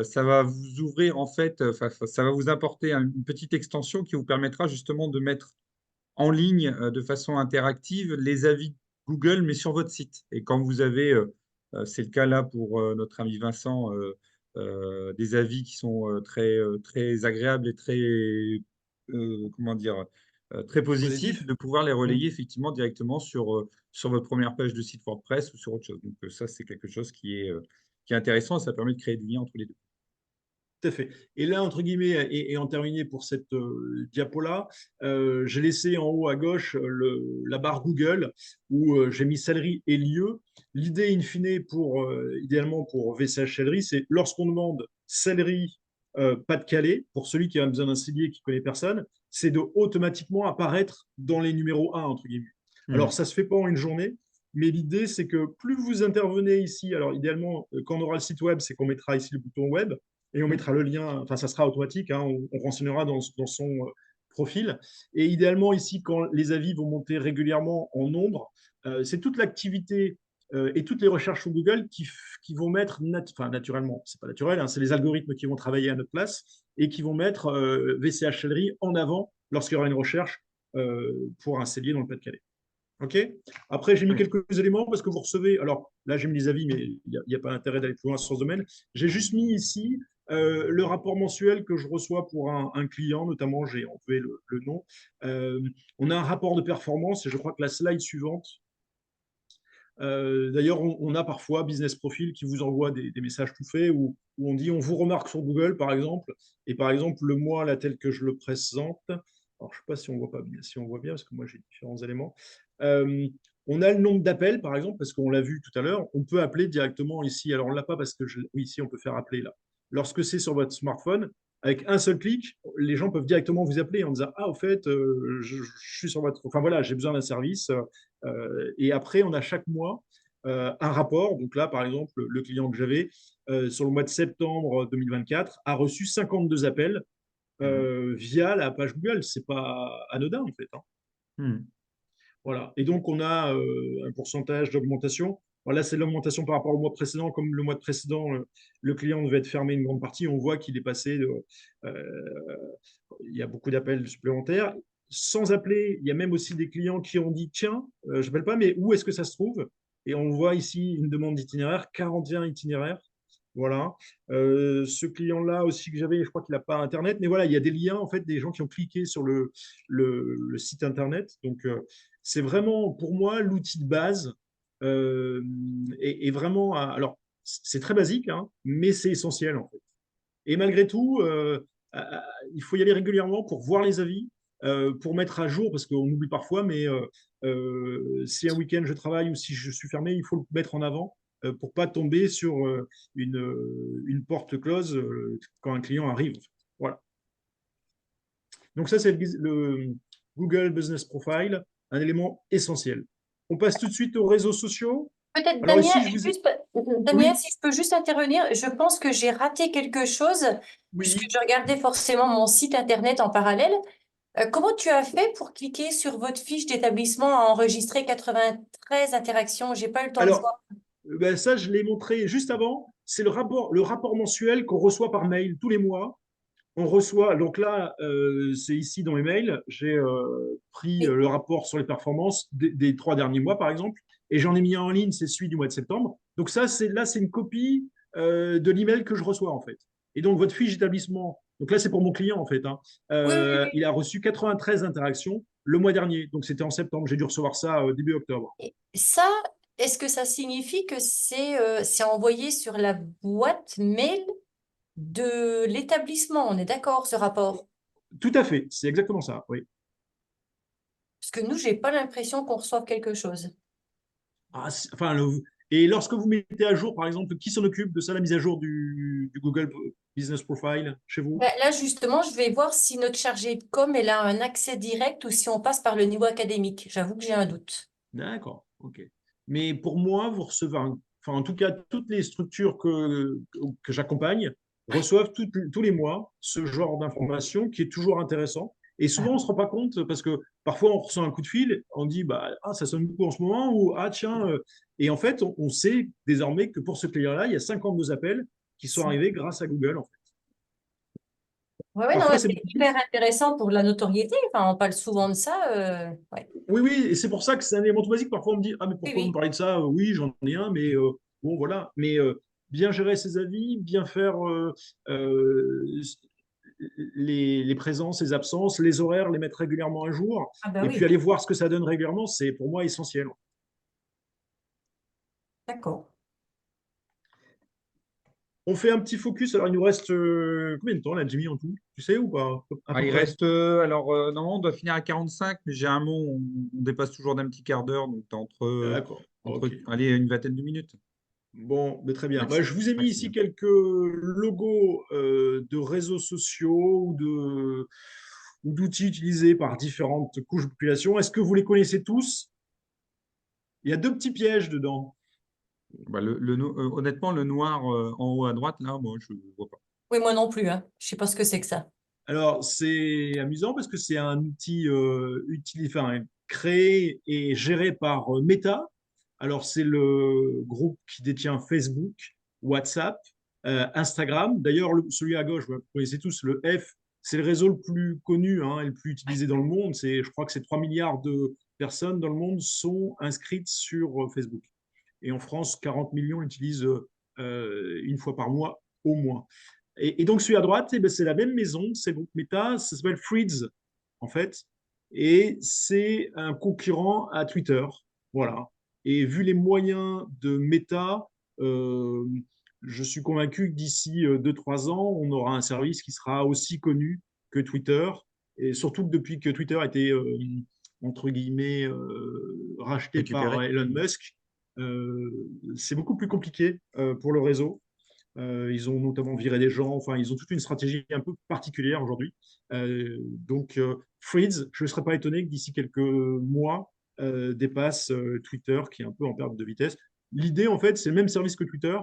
ça va vous ouvrir, en fait, ça va vous apporter une petite extension qui vous permettra justement de mettre en ligne de façon interactive les avis Google, mais sur votre site. Et quand vous avez, c'est le cas là pour notre ami Vincent, des avis qui sont très agréables et comment dire, très positifs, positif. de pouvoir les Mm. relayer effectivement directement sur votre première page de site WordPress ou sur autre chose. Donc ça, c'est quelque chose qui est intéressant et ça permet de créer du lien entre les deux. Tout à fait. Et là, entre guillemets, et en terminé pour cette diapo-là, j'ai laissé en haut à gauche la barre Google où j'ai mis Celery et lieu. L'idée, in fine, idéalement pour VCH Celery, c'est lorsqu'on demande Celery Pas-de-Calais, pour celui qui a besoin d'un cellier et qui ne connaît personne, c'est de automatiquement apparaître dans les numéros 1, entre guillemets. Alors, Mhm. ça ne se fait pas en une journée, mais l'idée, c'est que plus vous intervenez ici, alors idéalement, quand on aura le site web, c'est qu'on mettra ici le bouton web et on mettra le lien, enfin ça sera automatique, hein, on renseignera dans son profil. Et idéalement ici, quand les avis vont monter régulièrement en nombre, c'est toute l'activité et toutes les recherches sur Google qui vont mettre, enfin naturellement, c'est pas naturel, hein, c'est les algorithmes qui vont travailler à notre place et qui vont mettre VCH Sellerie en avant lorsqu'il y aura une recherche pour un cellier dans le Pas-de-Calais. OK. Après, j'ai mis Très bien. quelques éléments parce que vous recevez. Alors là, j'ai mis les avis, mais il n'y a pas intérêt d'aller plus loin sur ce domaine. J'ai juste mis ici le rapport mensuel que je reçois pour un client, notamment, j'ai enlevé le nom. Euh, on a un rapport de performance et je crois que la slide suivante. D'ailleurs, on a parfois Business Profil qui vous envoie des messages tout faits où on dit on vous remarque sur Google, par exemple. Et par exemple, le mois là, tel que je le présente, alors je ne sais pas si on voit pas bien, si on voit bien, parce que moi j'ai différents éléments. Euh, on a le nombre d'appels, par exemple, parce qu'on l'a vu tout à l'heure. On peut appeler directement ici. Alors on ne l'a pas parce que oui, ici on peut faire appeler là. Lorsque c'est sur votre smartphone, avec un seul clic, les gens peuvent directement vous appeler en disant ah au fait, je suis sur votre, enfin voilà, j'ai besoin d'un service. Et après, on a chaque mois un rapport. Donc là, par exemple, le client que j'avais sur le mois de septembre 2024 a reçu 52 appels Mhm. via la page Google. C'est pas anodin en fait, hein. Mhm. Voilà. Et donc, on a un pourcentage d'augmentation. Voilà, c'est l'augmentation par rapport au mois précédent. Comme le mois précédent, le client devait être fermé une grande partie, on voit qu'il est passé il y a beaucoup d'appels supplémentaires. Sans appeler, il y a même aussi des clients qui ont dit, tiens, je n'appelle pas, mais où est-ce que ça se trouve? Et on voit ici une demande d'itinéraire, 41 itinéraires. Voilà. Ce client-là aussi que j'avais, je crois qu'il n'a pas Internet, mais voilà, il y a des liens, en fait, des gens qui ont cliqué sur le site Internet. Donc, c'est vraiment, pour moi, l'outil de base. Et vraiment, alors, c'est très basique, hein, mais c'est essentiel, en fait. Et malgré tout, il faut y aller régulièrement pour voir les avis, pour mettre à jour, parce qu'on oublie parfois, mais si un week-end je travaille ou si je suis fermé, il faut le mettre en avant pour pas tomber sur une porte close quand un client arrive. En fait. Voilà. Donc ça, c'est le Google Business Profile, un élément essentiel. On passe tout de suite aux réseaux sociaux. Peut-être Alors Damien, ici, je vous ai... Damien, Oui, si je peux juste intervenir, je pense que j'ai raté quelque chose puisque oui. je regardais forcément mon site internet en parallèle. Comment tu as fait pour cliquer sur votre fiche d'établissement à enregistrer 93 interactions? J'ai pas eu le temps de Alors, voir. ben ça, je l'ai montré juste avant. C'est le rapport mensuel qu'on reçoit par mail tous les mois. On reçoit, donc là, c'est ici dans les mails, j'ai pris Oui. le rapport sur les performances des 3 derniers mois, par exemple, et j'en ai mis un en ligne, c'est celui du mois de septembre. Donc ça, c'est une copie de l'email que je reçois, en fait. Et donc, votre fiche d'établissement, donc là, c'est pour mon client, en fait, hein, Oui, oui, il a reçu 93 interactions le mois dernier. Donc, c'était en septembre. J'ai dû recevoir ça début octobre. oui. Et ça, est-ce que ça signifie que c'est envoyé sur la boîte mail de l'établissement? On est d'accord, ce rapport? Tout à fait, c'est exactement ça, oui. Parce que nous, j'ai pas l'impression qu'on reçoive quelque chose. Ah, enfin, et lorsque vous mettez à jour, par exemple, qui s'en occupe de ça, la mise à jour du Google Business Profile chez vous? Ben, là, justement, je vais voir si notre chargée de com, elle a un accès direct ou si on passe par le niveau académique. J'avoue que j'ai un doute. D'accord, ok. Mais pour moi, vous recevez, enfin, en tout cas, toutes les structures que j'accompagne reçoivent tous les mois ce genre d'information qui est toujours intéressant. Et souvent, on ne se rend pas compte parce que parfois, on reçoit un coup de fil, on dit, bah, ah, ça sonne beaucoup en ce moment, ou ah, tiens. Et en fait, on sait désormais que pour ce client-là, il y a 52 appels qui sont arrivés grâce à Google, en fait. Ouais, ouais, non, Parfois, mais c'est c'est beaucoup hyper plus. intéressant pour la notoriété. Enfin, on parle souvent de ça. Ouais. Oui, oui, et c'est pour ça que c'est un élément tout basique. Parfois, on me dit, ah, mais Oui, pourquoi vous me oui. parlez de ça? Oui, j'en ai un, mais bon, voilà. Mais bien gérer ses avis, bien faire euh, les présences, les absences, les horaires, les mettre régulièrement à jour, Ah bah et puis oui, aller voir ce que ça donne régulièrement, c'est pour moi essentiel. d'accord. On fait un petit focus. Alors, il nous reste combien de temps, là, Jimmy, en tout? Tu sais ou pas? À Ah, peu il près. reste, alors, normalement, on doit finir à 45, mais j'ai un mot, on dépasse toujours d'un petit quart d'heure, donc t'as D'accord. Ok. allez, une vingtaine de minutes, Bon, mais très bien. Bah, maximum. je vous ai mis ici Maximum. quelques logos de réseaux sociaux ou d'outils utilisés par différentes couches de population. Est-ce que vous les connaissez tous? Il y a deux petits pièges dedans. Bah, honnêtement, le noir en haut à droite, là, moi, je ne vois pas. Oui, moi non plus, hein. Je sais pas ce que c'est que ça. Alors, c'est amusant parce que c'est un outil enfin, créé et géré par Meta. Alors, c'est le groupe qui détient Facebook, WhatsApp, Instagram. D'ailleurs, celui à gauche, vous connaissez tous, le F, c'est le réseau le plus connu hein, et le plus Ouais. utilisé dans le monde. Je crois que c'est 3 milliards de personnes dans le monde sont inscrites sur Facebook. Et en France, 40 millions l'utilisent une fois par mois au moins. Et donc, celui à droite, eh ben, c'est la même maison, c'est le groupe Meta, ça s'appelle Threads, en fait, et c'est un concurrent à Twitter. Voilà. Et vu les moyens de Meta, euh, je suis convaincu que d'ici 2-3 ans, on aura un service qui sera aussi connu que Twitter, et surtout que depuis que Twitter a été, entre guillemets, racheté par Récupérer. Elon Musk, c'est beaucoup plus compliqué pour le réseau. Ils ont notamment viré des gens. Enfin, ils ont toute une stratégie un peu particulière aujourd'hui. Threads, je ne serais pas étonné que d'ici quelques mois, dépasse Twitter, qui est un peu en perte de vitesse. L'idée, en fait, c'est le même service que Twitter,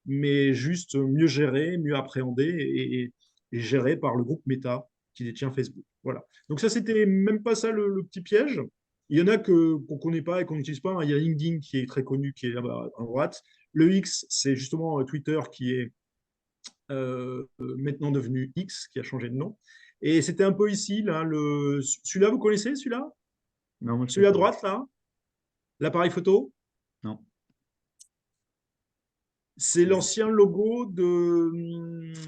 mais juste mieux géré, mieux appréhendé et géré par le groupe Meta qui détient Facebook. Voilà. Donc ça, c'était même pas ça le petit piège. Il y en a qu'on ne connaît pas et qu'on n'utilise pas. Il y a LinkedIn qui est très connu, qui est là-bas à droite. Le X, c'est justement Twitter qui est maintenant devenu X, qui a changé de nom. Et c'était un peu ici, là, celui-là, vous connaissez celui-là? Non, moi, je ne Celui connais à pas. droite, là, l'appareil photo, Non. c'est C'est- l'ancien logo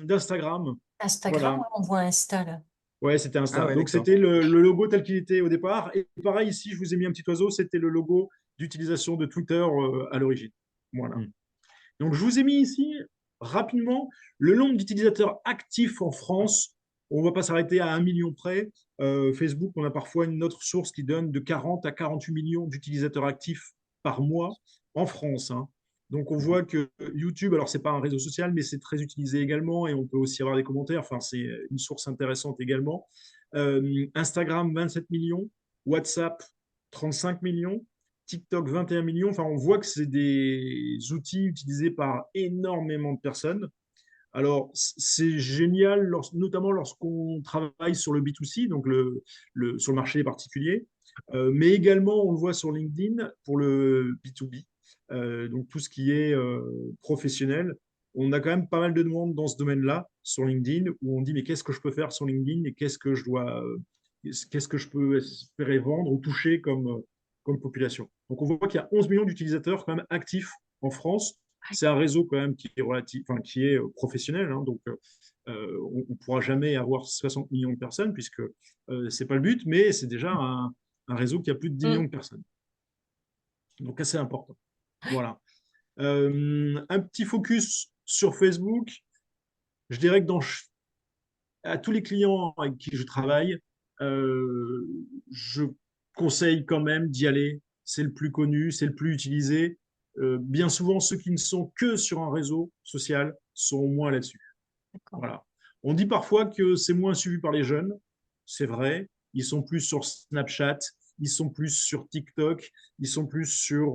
d'Instagram. Instagram, Voilà. ouais, on voit Insta là. Ouais, c'était Ah Insta. ouais, Donc, d'accord. c'était le logo tel qu'il était au départ. Et pareil, ici, je vous ai mis un petit oiseau, c'était le logo d'utilisation de Twitter à l'origine. Voilà. Hmm. Donc, je vous ai mis ici rapidement le nombre d'utilisateurs actifs en France. On ne va pas s'arrêter à 1 million près. Facebook, on a parfois une autre source qui donne de 40 à 48 millions d'utilisateurs actifs par mois en France. Hein. Donc, on Mhm. voit que YouTube, alors, ce n'est pas un réseau social, mais c'est très utilisé également et on peut aussi avoir des commentaires. Enfin, c'est une source intéressante également. Instagram, 27 millions. WhatsApp, 35 millions. TikTok 21 millions. Enfin, on voit que c'est des outils utilisés par énormément de personnes. Alors, c'est génial, notamment lorsqu'on travaille sur le B2C, donc sur le marché des particuliers, mais également, on le voit sur LinkedIn pour le B2B, donc tout ce qui est professionnel. On a quand même pas mal de demandes dans ce domaine-là, sur LinkedIn, où on dit, mais qu'est-ce que je peux faire sur LinkedIn et qu'est-ce que je peux espérer vendre ou toucher comme population. Donc, on voit qu'il y a 11 millions d'utilisateurs quand même actifs en France. C'est un réseau quand même qui est relatif, enfin, qui est professionnel, hein, donc on ne pourra jamais avoir 60 millions de personnes puisque c'est pas le but, mais c'est déjà un réseau qui a plus de 10 millions de Mm. personnes. Donc assez important. Voilà. Un petit focus sur Facebook. Je dirais que à tous les clients avec qui je travaille, je conseille quand même d'y aller. C'est le plus connu, c'est le plus utilisé. Bien souvent, ceux qui ne sont que sur un réseau social sont moins là-dessus. D'accord. Voilà. On dit parfois que c'est moins suivi par les jeunes. C'est vrai. Ils sont plus sur Snapchat, ils sont plus sur TikTok, ils sont plus sur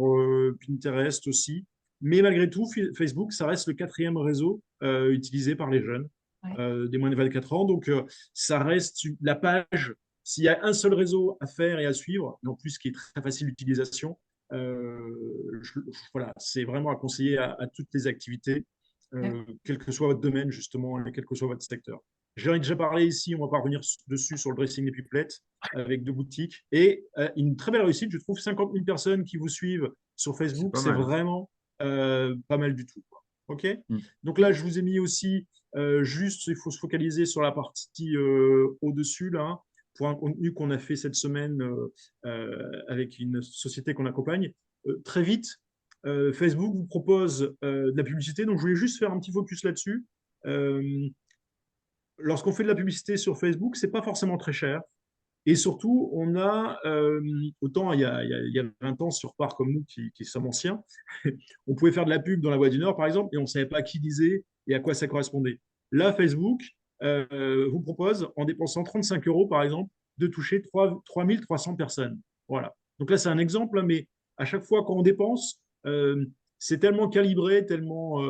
Pinterest aussi. Mais malgré tout, Facebook, ça reste le quatrième réseau utilisé par les jeunes Ouais. des moins de 24 ans. Donc, ça reste la page. S'il y a un seul réseau à faire et à suivre, et en plus qui est très facile d'utilisation, voilà, c'est vraiment à conseiller à toutes les activités quel que soit votre domaine, justement, et quel que soit votre secteur. J'en ai déjà parlé ici, on va pas revenir dessus sur le dressing des pipelettes avec 2 boutiques. Et une très belle réussite, je trouve 50 000 personnes qui vous suivent sur C'est Facebook, pas c'est mal. vraiment pas mal du tout. OK? Mm. Donc là, je vous ai mis aussi, juste, il faut se focaliser sur la partie au-dessus, là, pour un contenu qu'on a fait cette semaine avec une société qu'on accompagne. Très vite, Facebook vous propose de la publicité. Donc, je voulais juste faire un petit focus là-dessus. Euh, Lorsqu'on fait de la publicité sur Facebook, c'est pas forcément très cher. Et surtout, on a, autant il y a 20 ans, sur part comme nous qui sommes anciens, on pouvait faire de la pub dans la Voix du Nord, par exemple, et on ne savait pas qui disait et à quoi ça correspondait. Là, Facebook vous propose, en dépensant 35 euros, par exemple, de toucher 3 300 personnes. Voilà. Donc là, c'est un exemple, mais à chaque fois qu'on dépense, c'est tellement calibré, tellement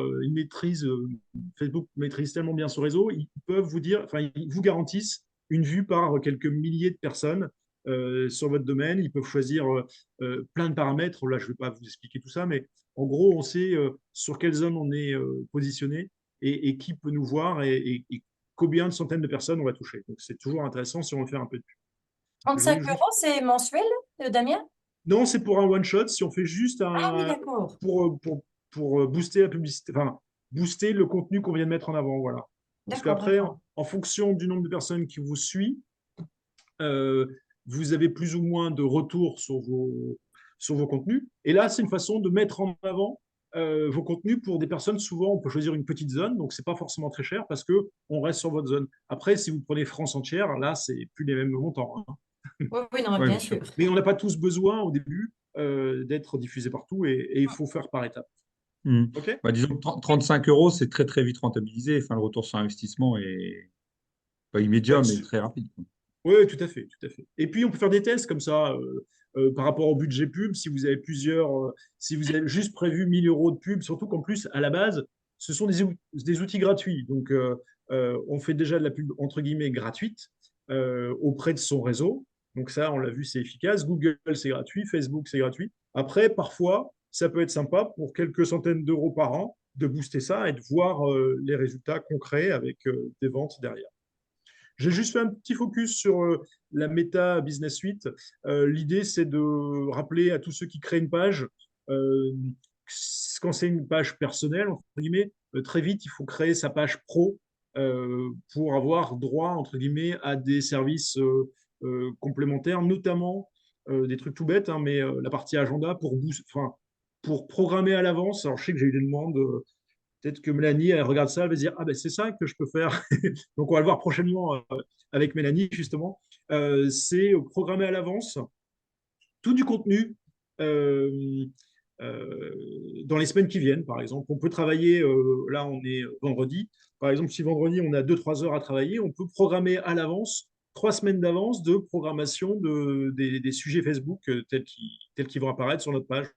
Facebook maîtrise tellement bien ce réseau, ils peuvent vous dire, enfin, ils vous garantissent une vue par quelques milliers de personnes sur votre domaine. Ils peuvent choisir plein de paramètres. Là, je ne vais pas vous expliquer tout ça, mais en gros, on sait sur quelle zone on est positionné et qui peut nous voir et combien de centaines de personnes on va toucher. Donc, c'est toujours intéressant si on veut faire un peu de pub. Je 35 voulais juste... euros, c'est mensuel, Damien? Non, c'est pour un one-shot. Si on fait juste Ah oui, un... d'accord. pour booster la publicité, enfin, booster le contenu qu'on vient de mettre en avant. Voilà. Parce D'accord, qu'après, d'accord. en fonction du nombre de personnes qui vous suivent, euh, vous avez plus ou moins de retours sur vos contenus. Et là, c'est une façon de mettre en avant vos contenus pour des personnes. Souvent, on peut choisir une petite zone, donc c'est pas forcément très cher parce que on reste sur votre zone. Après, si vous prenez France entière, là, c'est plus les mêmes montants, hein. Oui, oui, non, Ouais, bien bien sûr. sûr. Mais on n'a pas tous besoin au début d'être diffusé partout et il faut faire par étapes. Mm. OK? Bah, disons que 35 euros, c'est très très vite rentabilisé. Enfin, le retour sur investissement est pas immédiat, Ouais, mais très rapide, quoi. oui, tout à fait, tout à fait. Et puis, on peut faire des tests comme ça par rapport au budget pub. Si vous avez si vous avez juste prévu 1000 euros de pub, surtout qu'en plus, à la base, ce sont des outils gratuits. Donc, on fait déjà de la pub entre guillemets gratuite auprès de son réseau. Donc, ça, on l'a vu, c'est efficace. Google, c'est gratuit. Facebook, c'est gratuit. Après, parfois, ça peut être sympa pour quelques centaines d'euros par an de booster ça et de voir les résultats concrets avec des ventes derrière. J'ai juste fait un petit focus sur la Meta Business Suite. L'idée, c'est de rappeler à tous ceux qui créent une page, euh, quand c'est une page personnelle, entre guillemets, très vite, il faut créer sa page pro pour avoir droit, entre guillemets, à des services complémentaires, notamment des trucs tout bêtes, hein, mais la partie agenda enfin, pour programmer à l'avance. Alors, je sais que j'ai eu des demandes. Peut-être que Mélanie, elle regarde ça, elle va se dire, ah ben c'est ça que je peux faire. Donc on va le voir prochainement avec Mélanie, justement. C'est programmer à l'avance tout du contenu dans les semaines qui viennent, par exemple. On peut travailler, là on est vendredi, par exemple, si vendredi on a 2-3 heures à travailler, on peut programmer à l'avance, 3 semaines d'avance de programmation des sujets Facebook tels qu'ils vont apparaître sur notre page.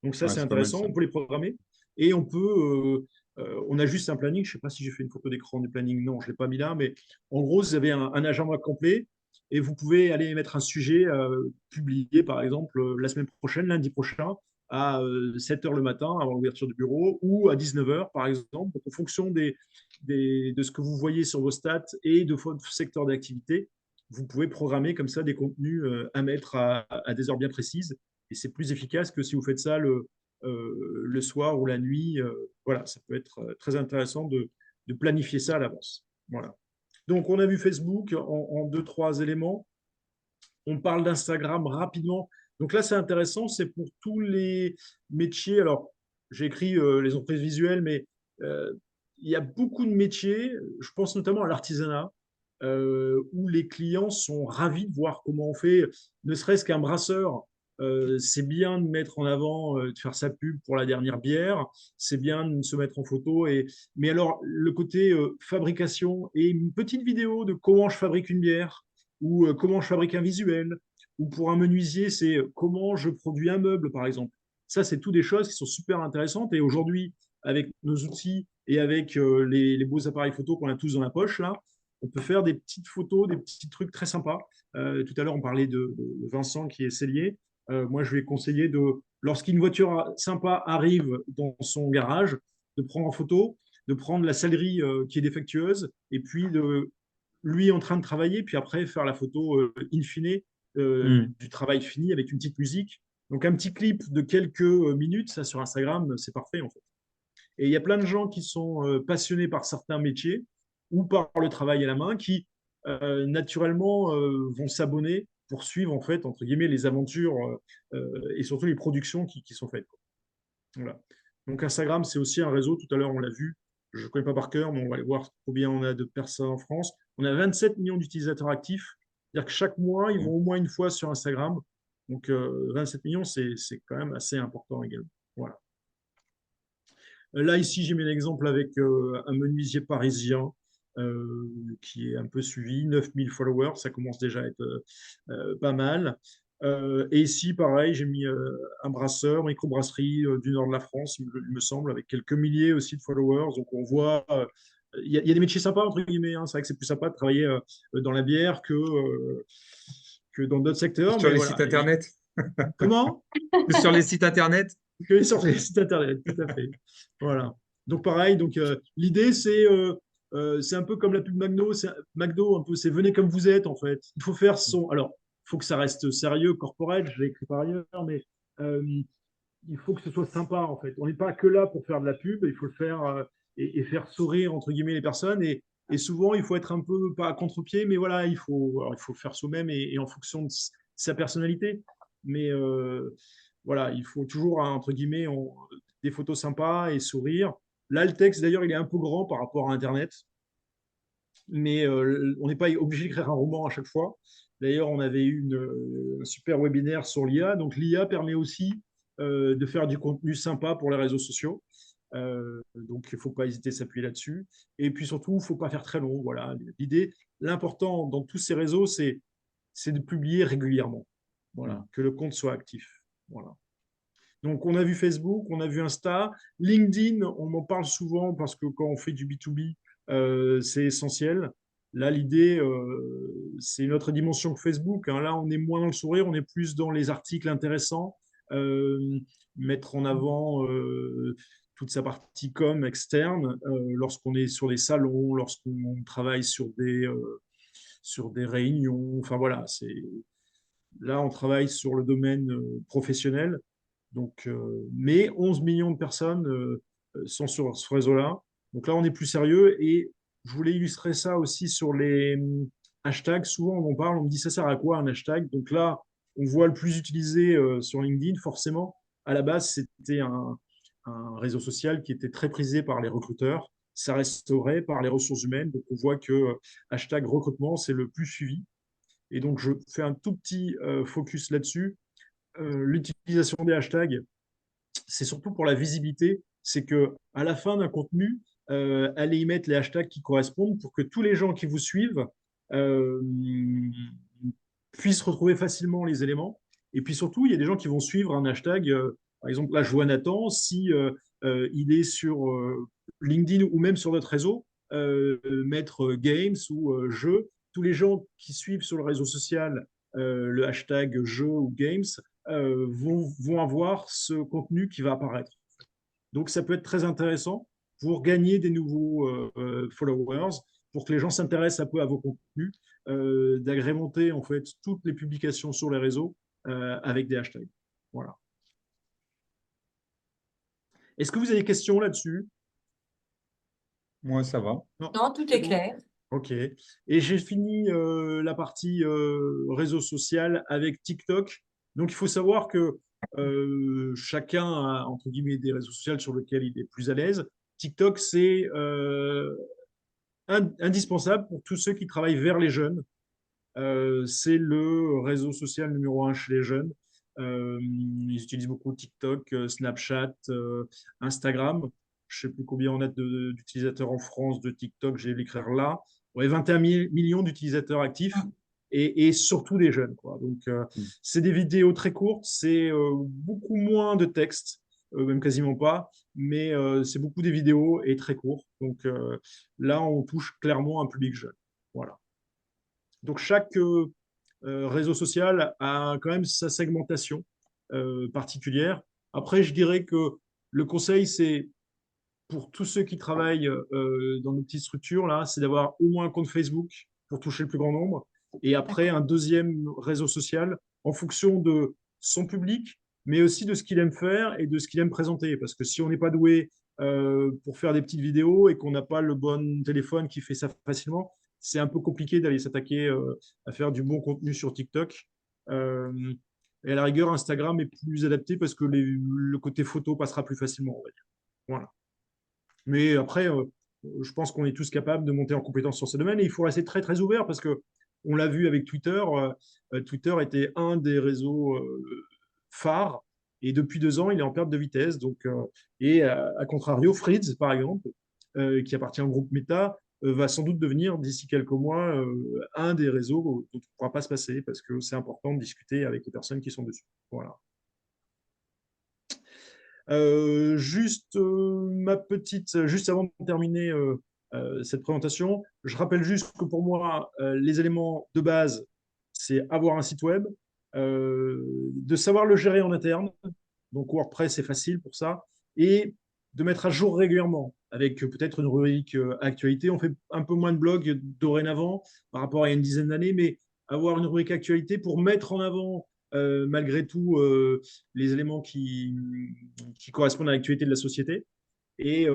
Donc ça, Ouais, c'est c'est pas mal intéressant. ça. On peut les programmer et on a juste un planning. Je ne sais pas si j'ai fait une photo d'écran du planning. Non, je ne l'ai pas mis là. Mais en gros, vous avez un agenda complet et vous pouvez aller mettre un sujet publié, par exemple, la semaine prochaine, lundi prochain, à 7 heures le matin, avant l'ouverture du bureau, ou à 19 heures, par exemple. Donc, en fonction de ce que vous voyez sur vos stats et de votre secteur d'activité, vous pouvez programmer comme ça des contenus à mettre à des heures bien précises et c'est plus efficace que si vous faites ça le soir ou la nuit. Voilà, ça peut être très intéressant de planifier ça à l'avance. Voilà. Donc, on a vu Facebook en 2-3 éléments. On parle d'Instagram rapidement. Donc là, c'est intéressant, c'est pour tous les métiers. Alors, j'ai écrit les entreprises visuelles, mais il y a beaucoup de métiers. Je pense notamment à l'artisanat où les clients sont ravis de voir comment on fait, ne serait-ce qu'un brasseur. C'est bien de mettre en avant, de faire sa pub pour la dernière bière, c'est bien de se mettre en photo. Mais alors, le côté fabrication et une petite vidéo de comment je fabrique une bière ou comment je fabrique un visuel, ou pour un menuisier, c'est comment je produis un meuble, par exemple. Ça, c'est tout des choses qui sont super intéressantes. Et aujourd'hui, avec nos outils et avec les beaux appareils photo qu'on a tous dans la poche, là, on peut faire des petites photos, des petits trucs très sympas. Tout à l'heure, on parlait de Vincent qui est sellier. Moi, je lui ai conseillé lorsqu'une voiture sympa arrive dans son garage, de prendre en photo, de prendre la sellerie qui est défectueuse, et puis de lui en train de travailler, puis après faire la photo in fine Hmm. du travail fini avec une petite musique. Donc un petit clip de quelques minutes, ça sur Instagram, c'est parfait en fait. Et il y a plein de gens qui sont passionnés par certains métiers ou par le travail à la main qui naturellement vont s'abonner pour suivre en fait entre guillemets les aventures et surtout les productions qui sont faites. Voilà. Donc Instagram, c'est aussi un réseau. Tout à l'heure, on l'a vu. Je ne connais pas par cœur, mais on va aller voir combien on a de personnes en France. On a 27 millions d'utilisateurs actifs. C'est-à-dire que chaque mois, ils vont au moins une fois sur Instagram. Donc 27 millions, c'est quand même assez important également. Voilà. Là, ici, j'ai mis l'exemple avec un menuisier parisien qui est un peu suivi, 9000 followers, ça commence déjà à être pas mal. Et ici, pareil, j'ai mis un brasseur, microbrasserie du nord de la France, il me semble, avec quelques milliers aussi de followers. Donc, on voit, il y a des métiers sympas, entre guillemets. Hein. C'est vrai que c'est plus sympa de travailler dans la bière que dans d'autres secteurs. Sur Mais les voilà. sites internet. Comment? Sur les sites internet. Que sur les sites internet, tout à fait. Voilà. Donc pareil, donc l'idée c'est un peu comme la pub McDo, McDo un peu, c'est venez comme vous êtes en fait. Il faut faire son, alors il faut que ça reste sérieux, corporel, je l'ai écrit par ailleurs, mais euh, il faut que ce soit sympa en fait. On n'est pas que là pour faire de la pub, il faut le faire et faire sourire entre guillemets les personnes et souvent il faut être un peu pas à contre-pied, mais voilà, alors, il faut faire soi-même et en fonction de sa personnalité. Mais voilà, il faut toujours, hein, entre guillemets, des photos sympas et sourire. Là, le texte, d'ailleurs, il est un peu grand par rapport à Internet, mais on n'est pas obligé d'écrire un roman à chaque fois. D'ailleurs, on avait eu un super webinaire sur l'IA. Donc, l'IA permet aussi de faire du contenu sympa pour les réseaux sociaux. Donc, il ne faut pas hésiter à s'appuyer là-dessus. Et puis surtout, il ne faut pas faire très long. Voilà. L'idée, l'important dans tous ces réseaux, c'est de publier régulièrement. Voilà, Hmm. que le compte soit actif. Voilà. Donc, on a vu Facebook, on a vu Insta. LinkedIn, on en parle souvent parce que quand on fait du B2B, c'est essentiel. Là, l'idée, c'est une autre dimension que Facebook. Hein. Là, on est moins dans le sourire, on est plus dans les articles intéressants, euh, mettre en avant toute sa partie com externe lorsqu'on est sur des salons, lorsqu'on travaille sur des réunions. Enfin, voilà, là, on travaille sur le domaine professionnel. Donc, mais 11 millions de personnes sont sur ce réseau-là. Donc là, on est plus sérieux. Et je voulais illustrer ça aussi sur les hashtags. Souvent, on en parle, on me dit ça sert à quoi un hashtag? Donc là, on voit le plus utilisé sur LinkedIn, forcément. À la base, c'était un réseau social qui était très prisé par les recruteurs. Ça resterait par les ressources humaines. Donc, on voit que hashtag recrutement, c'est le plus suivi. Et donc, je fais un tout petit focus là-dessus. L'utilisation des hashtags, c'est surtout pour la visibilité. C'est que à la fin d'un contenu, allez y mettre les hashtags qui correspondent pour que tous les gens qui vous suivent euh, puissent retrouver facilement les éléments. Et puis surtout, il y a des gens qui vont suivre un hashtag. Par exemple, là, je vois Nathan, si il est sur LinkedIn ou même sur notre réseau, mettre games ou jeux, tous les gens qui suivent sur le réseau social le hashtag jeux ou games vont avoir ce contenu qui va apparaître. Donc, ça peut être très intéressant pour gagner des nouveaux followers, pour que les gens s'intéressent un peu à vos contenus, d'agrémenter en fait toutes les publications sur les réseaux avec des hashtags. Voilà. Est-ce que vous avez des questions là-dessus? Moi, ça va. Non, Non, tout c'est est bon. clair. Ok. Et j'ai fini la partie réseau social avec TikTok. Donc, il faut savoir que chacun a, entre guillemets, des réseaux sociaux sur lesquels il est plus à l'aise. TikTok, c'est indispensable pour tous ceux qui travaillent vers les jeunes. C'est le réseau social numéro un chez les jeunes. Ils utilisent beaucoup TikTok, Snapchat, Instagram. Je ne sais plus combien on a d'utilisateurs en France de TikTok, je vais l'écrire là. Ouais, 21 millions d'utilisateurs actifs et surtout des jeunes, quoi. Donc, Mm. c'est des vidéos très courtes, c'est beaucoup moins de texte, même quasiment pas, mais c'est beaucoup des vidéos et très courts. Donc, là, on touche clairement un public jeune. Voilà. Donc chaque réseau social a quand même sa segmentation particulière. Après, je dirais que le conseil, c'est pour tous ceux qui travaillent dans nos petites structures, là, c'est d'avoir au moins un compte Facebook pour toucher le plus grand nombre. Et après, D'accord. un deuxième réseau social en fonction de son public, mais aussi de ce qu'il aime faire et de ce qu'il aime présenter. Parce que si on n'est pas doué pour faire des petites vidéos et qu'on n'a pas le bon téléphone qui fait ça facilement, c'est un peu compliqué d'aller s'attaquer à faire du bon contenu sur TikTok. Euh, et à la rigueur, Instagram est plus adapté parce que le côté photo passera plus facilement, on va dire. Voilà. Mais après, je pense qu'on est tous capables de monter en compétence sur ce domaine et il faut rester très, très ouvert parce que on l'a vu avec Twitter. Twitter était un des réseaux phares et depuis 2 ans, il est en perte de vitesse. Donc, et à contrario, Threads, par exemple, qui appartient au groupe Meta, va sans doute devenir d'ici quelques mois un des réseaux dont on ne pourra pas se passer parce que c'est important de discuter avec les personnes qui sont dessus. Voilà. Juste avant de terminer cette présentation, je rappelle juste que pour moi, les éléments de base, c'est avoir un site web, de savoir le gérer en interne. Donc WordPress, c'est facile pour ça. Et de mettre à jour régulièrement avec peut-être une rubrique actualité. On fait un peu moins de blogs dorénavant par rapport à il y a une dizaine d'années, mais avoir une rubrique actualité pour mettre en avant malgré tout les éléments qui correspondent à l'actualité de la société et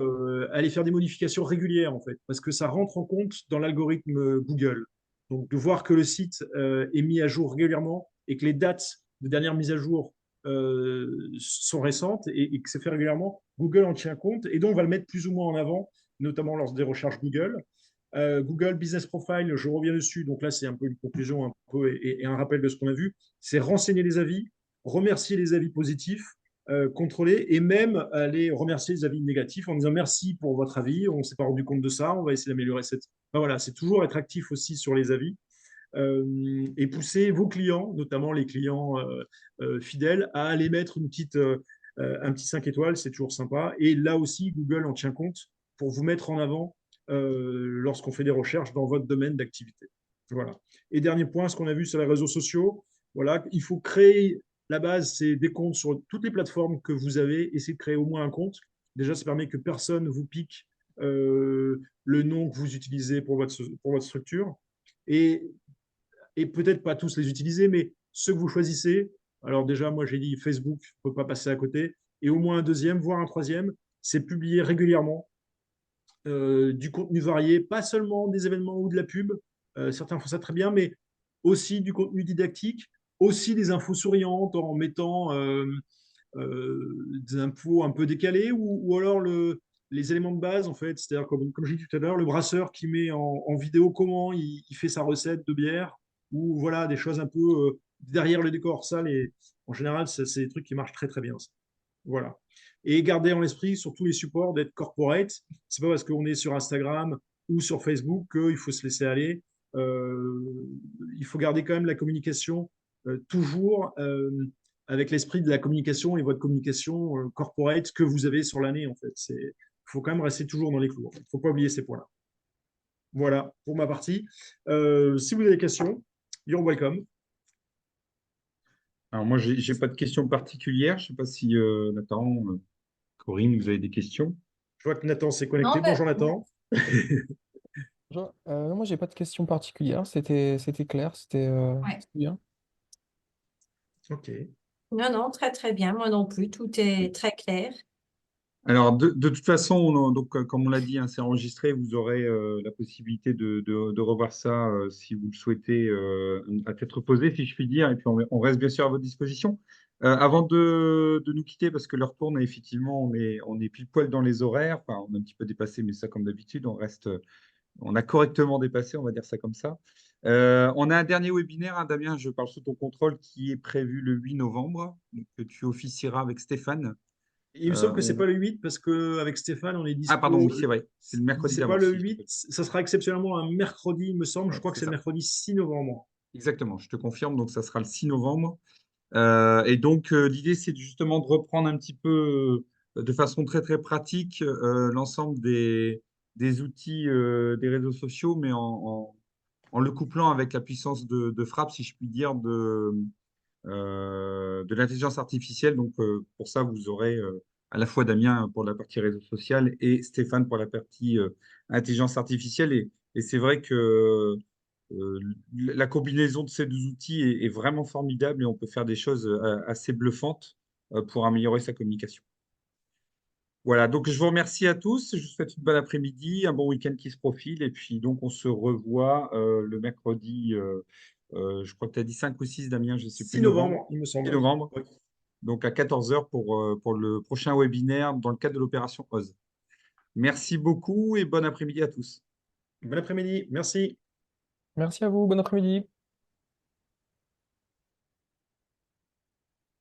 aller faire des modifications régulières en fait, parce que ça rentre en compte dans l'algorithme Google. Donc de voir que le site est mis à jour régulièrement et que les dates de dernière mise à jour sont récentes et que c'est fait régulièrement, Google en tient compte et donc on va le mettre plus ou moins en avant, notamment lors des recherches Google. Google Business Profile, je reviens dessus, donc là c'est un peu une conclusion un peu, et un rappel de ce qu'on a vu, c'est renseigner les avis, remercier les avis positifs, contrôler et même aller remercier les avis négatifs en disant merci pour votre avis, on ne s'est pas rendu compte de ça, on va essayer d'améliorer cette. Enfin, voilà, c'est toujours être actif aussi sur les avis et pousser vos clients, notamment les clients fidèles, à aller mettre un petit 5 étoiles, c'est toujours sympa. Et là aussi, Google en tient compte pour vous mettre en avant lorsqu'on fait des recherches dans votre domaine d'activité. Voilà. Et dernier point, ce qu'on a vu sur les réseaux sociaux, voilà, il faut créer, la base, c'est des comptes sur toutes les plateformes que vous avez, essayez de créer au moins un compte. Déjà, ça permet que personne ne vous pique le nom que vous utilisez pour votre structure. Et et peut-être pas tous les utiliser, mais ceux que vous choisissez. Alors déjà, moi j'ai dit Facebook, il ne faut pas passer à côté. Et au moins un deuxième, voire un troisième, c'est publier régulièrement du contenu varié, pas seulement des événements ou de la pub. Certains font ça très bien, mais aussi du contenu didactique, aussi des infos souriantes en mettant des infos un peu décalées ou alors les éléments de base, en fait. C'est-à-dire, comme j'ai dit tout à l'heure, le brasseur qui met en vidéo comment il fait sa recette de bière ou voilà, des choses un peu derrière le décor. Ça, en général, c'est des trucs qui marchent très, très bien. Ça. Voilà. Et garder en esprit sur tous les supports d'être corporate. C'est pas parce qu'on est sur Instagram ou sur Facebook qu'il faut se laisser aller. Euh, il faut garder quand même la communication toujours avec l'esprit de la communication et votre communication corporate que vous avez sur l'année, en fait. Il faut quand même rester toujours dans les clous. Il ne faut pas oublier ces points-là. Voilà pour ma partie. Si vous avez des questions, you're welcome. Alors moi, j'ai pas de questions particulières. Je sais pas si Nathan, Corinne, vous avez des questions. Je vois que Nathan s'est Non, connecté. ben, Bonjour Nathan. Non, moi, j'ai pas de questions particulières. C'était clair, ouais. c'était bien. Ok. Non, non, très très bien. Moi non plus, tout est très clair. Alors, de toute façon, donc, comme on l'a dit, hein, c'est enregistré. Vous aurez la possibilité de revoir ça si vous le souhaitez à tête reposée, si je puis dire. Et puis, on reste bien sûr à votre disposition. Avant de nous quitter, parce que l'heure tourne, et effectivement, on est pile poil dans les horaires. Enfin, on a un petit peu dépassé, mais ça, comme d'habitude, on reste On a correctement dépassé, on va dire ça comme ça. On a un dernier webinaire, hein, Damien, je parle sous ton contrôle, qui est prévu le 8 novembre, donc, que tu officieras avec Stéphane. Il me semble que c'est On- pas le 8 parce qu'avec Stéphane, on est Ah, pardon, dispo. oui, c'est vrai. C'est le mercredi C'est pas d'avant, le si je te 8, fais. ça sera exceptionnellement un mercredi, il me semble. Je Ouais, crois que c'est c'est le ça. mercredi 6 novembre. Exactement, je te confirme. Donc, ça sera le 6 novembre. Et donc, l'idée, c'est justement de reprendre un petit peu, de façon très, très pratique, l'ensemble des outils des réseaux sociaux, mais en le couplant avec la puissance de frappe, si je puis dire, de l'intelligence artificielle. Donc, pour ça, vous aurez à la fois Damien pour la partie réseau social et Stéphane pour la partie intelligence artificielle. Et c'est vrai que euh, la combinaison de ces deux outils est vraiment formidable et on peut faire des choses assez bluffantes pour améliorer sa communication. Voilà, donc je vous remercie à tous. Je vous souhaite une bonne après-midi, un bon week-end qui se profile. Et puis, donc, on se revoit le mercredi, je crois que tu as dit 5 ou 6, Damien, je ne sais plus, 6 novembre. novembre, il me 6 semble. novembre, Ouais. donc à 14 heures pour le prochain webinaire dans le cadre de l'opération OZ. Merci beaucoup et bon après-midi à tous. Bon après-midi, merci. Merci à vous, bon après-midi.